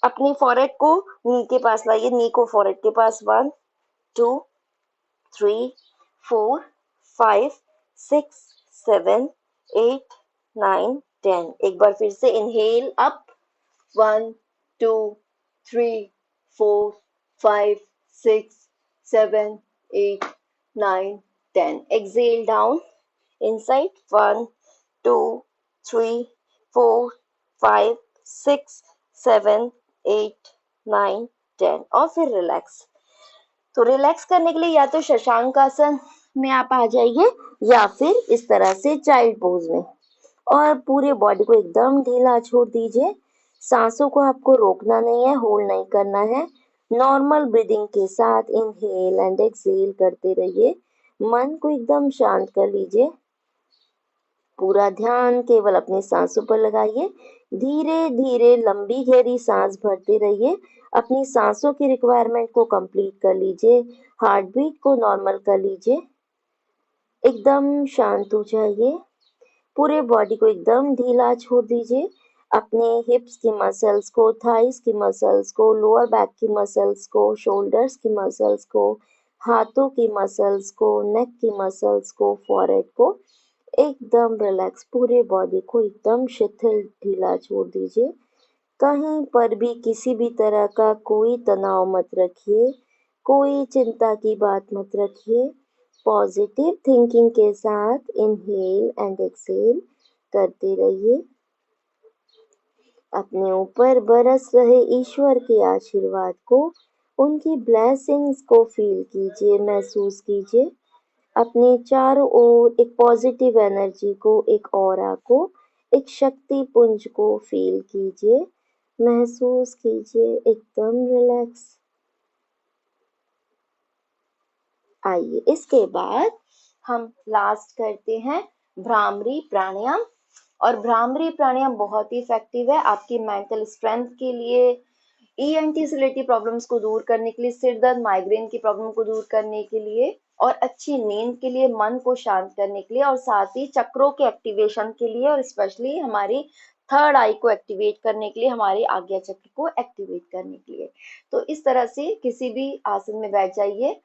अपनी फॉरहेड को नी के पास लाइए, नी को फॉरहेड के पास। 1 2 3 4 5 6 7 8 9 10। एक बार फिर से inhale up. 1 2 3 4 5 6 7 8 9 10। Exhale down inside. 1 2 3 4 5 6 7 8 9 10 और फिर रिलैक्स। तो रिलैक्स करने के लिए या तो शशांक आसन में आप आ जाइए या फिर इस तरह से चाइल्ड पोज में, और पूरे बॉडी को एकदम ढीला छोड़ दीजिए। सांसों को आपको रोकना नहीं है, होल्ड नहीं करना है। नॉर्मल ब्रीदिंग के साथ इनहेल एंड एक्सहेल करते रहिए। मन को एकदम शांत कर लीजिए। पूरा ध्यान केवल अपनी सांसों पर लगाइए। धीरे धीरे लंबी गहरी सांस भरते रहिए। अपनी सांसों की रिक्वायरमेंट को कंप्लीट कर लीजिए। हार्ट बीट को नॉर्मल कर लीजिए। एकदम शांत हो जाइए। पूरे बॉडी को एकदम ढीला छोड़ दीजिए। अपने हिप्स की मसल्स को, थाइस की मसल्स को, लोअर बैक की मसल्स को, शोल्डर्स की मसल्स को, हाथों की मसल्स को, नेक की मसल्स को, फॉरहेड को एकदम रिलैक्स, पूरे बॉडी को एकदम शिथिल ढीला छोड़ दीजिए। कहीं पर भी किसी भी तरह का कोई तनाव मत रखिए, कोई चिंता की बात मत रखिए। पॉजिटिव थिंकिंग के साथ इनहेल एंड एक्सहेल करते रहिए। अपने ऊपर बरस रहे ईश्वर के आशीर्वाद को, उनकी ब्लेसिंग्स को फील कीजिए, महसूस कीजिए। अपने चारों ओर एक पॉजिटिव एनर्जी को, एक ऑरा को, एक शक्ति पुंज को फील कीजिए, महसूस कीजिए। एकदम रिलैक्स। आइए इसके बाद हम लास्ट करते हैं भ्रामरी प्राणायाम। और भ्रामरी प्राणायाम बहुत ही इफेक्टिव है आपकी मेंटल स्ट्रेंथ के लिए, ईएनटी से रिलेटेड प्रॉब्लम्स को दूर करने के लिए, सिर दर्द माइग्रेन की प्रॉब्लम को दूर करने के लिए, और अच्छी नींद के लिए, मन को शांत करने के लिए, और साथ ही चक्रों के एक्टिवेशन के लिए, और स्पेशली हमारी थर्ड आई को एक्टिवेट करने के लिए, हमारे आज्ञा चक्र को एक्टिवेट करने के लिए। तो इस तरह से किसी भी आसन में बैठ जाइए।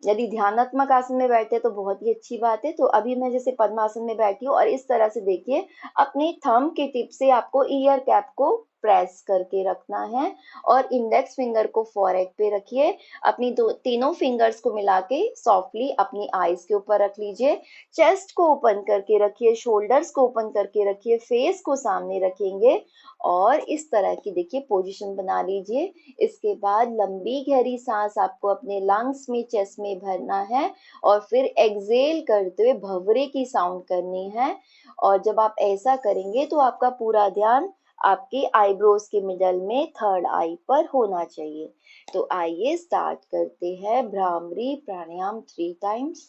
यदि ध्यानात्मक आसन में बैठे तो बहुत ही अच्छी बात है। तो अभी मैं जैसे पद्मासन में बैठी हूँ, और इस तरह से देखिए अपने थंब के टिप से आपको ईयर कैप को प्रेस करके रखना है, और इंडेक्स फिंगर को फॉरहेड पे रखिए। अपनी तीनों फिंगर्स को मिला के सॉफ्टली अपनी आईज के ऊपर रख लीजिए। चेस्ट को ओपन करके रखिए, शोल्डर्स को ओपन करके रखिए, फेस को सामने रखेंगे, और इस तरह की देखिए पोजीशन बना लीजिए। इसके बाद लंबी गहरी सांस आपको अपने लंग्स में, चेस्ट में भरना है, और फिर एक्सेल करते हुए भंवरे की साउंड करनी है। और जब आप ऐसा करेंगे तो आपका पूरा ध्यान आपके आईब्रोज के मिडल में थर्ड आई पर होना चाहिए। तो आइए स्टार्ट करते हैं भ्रामरी प्राणायाम 3 टाइम्स।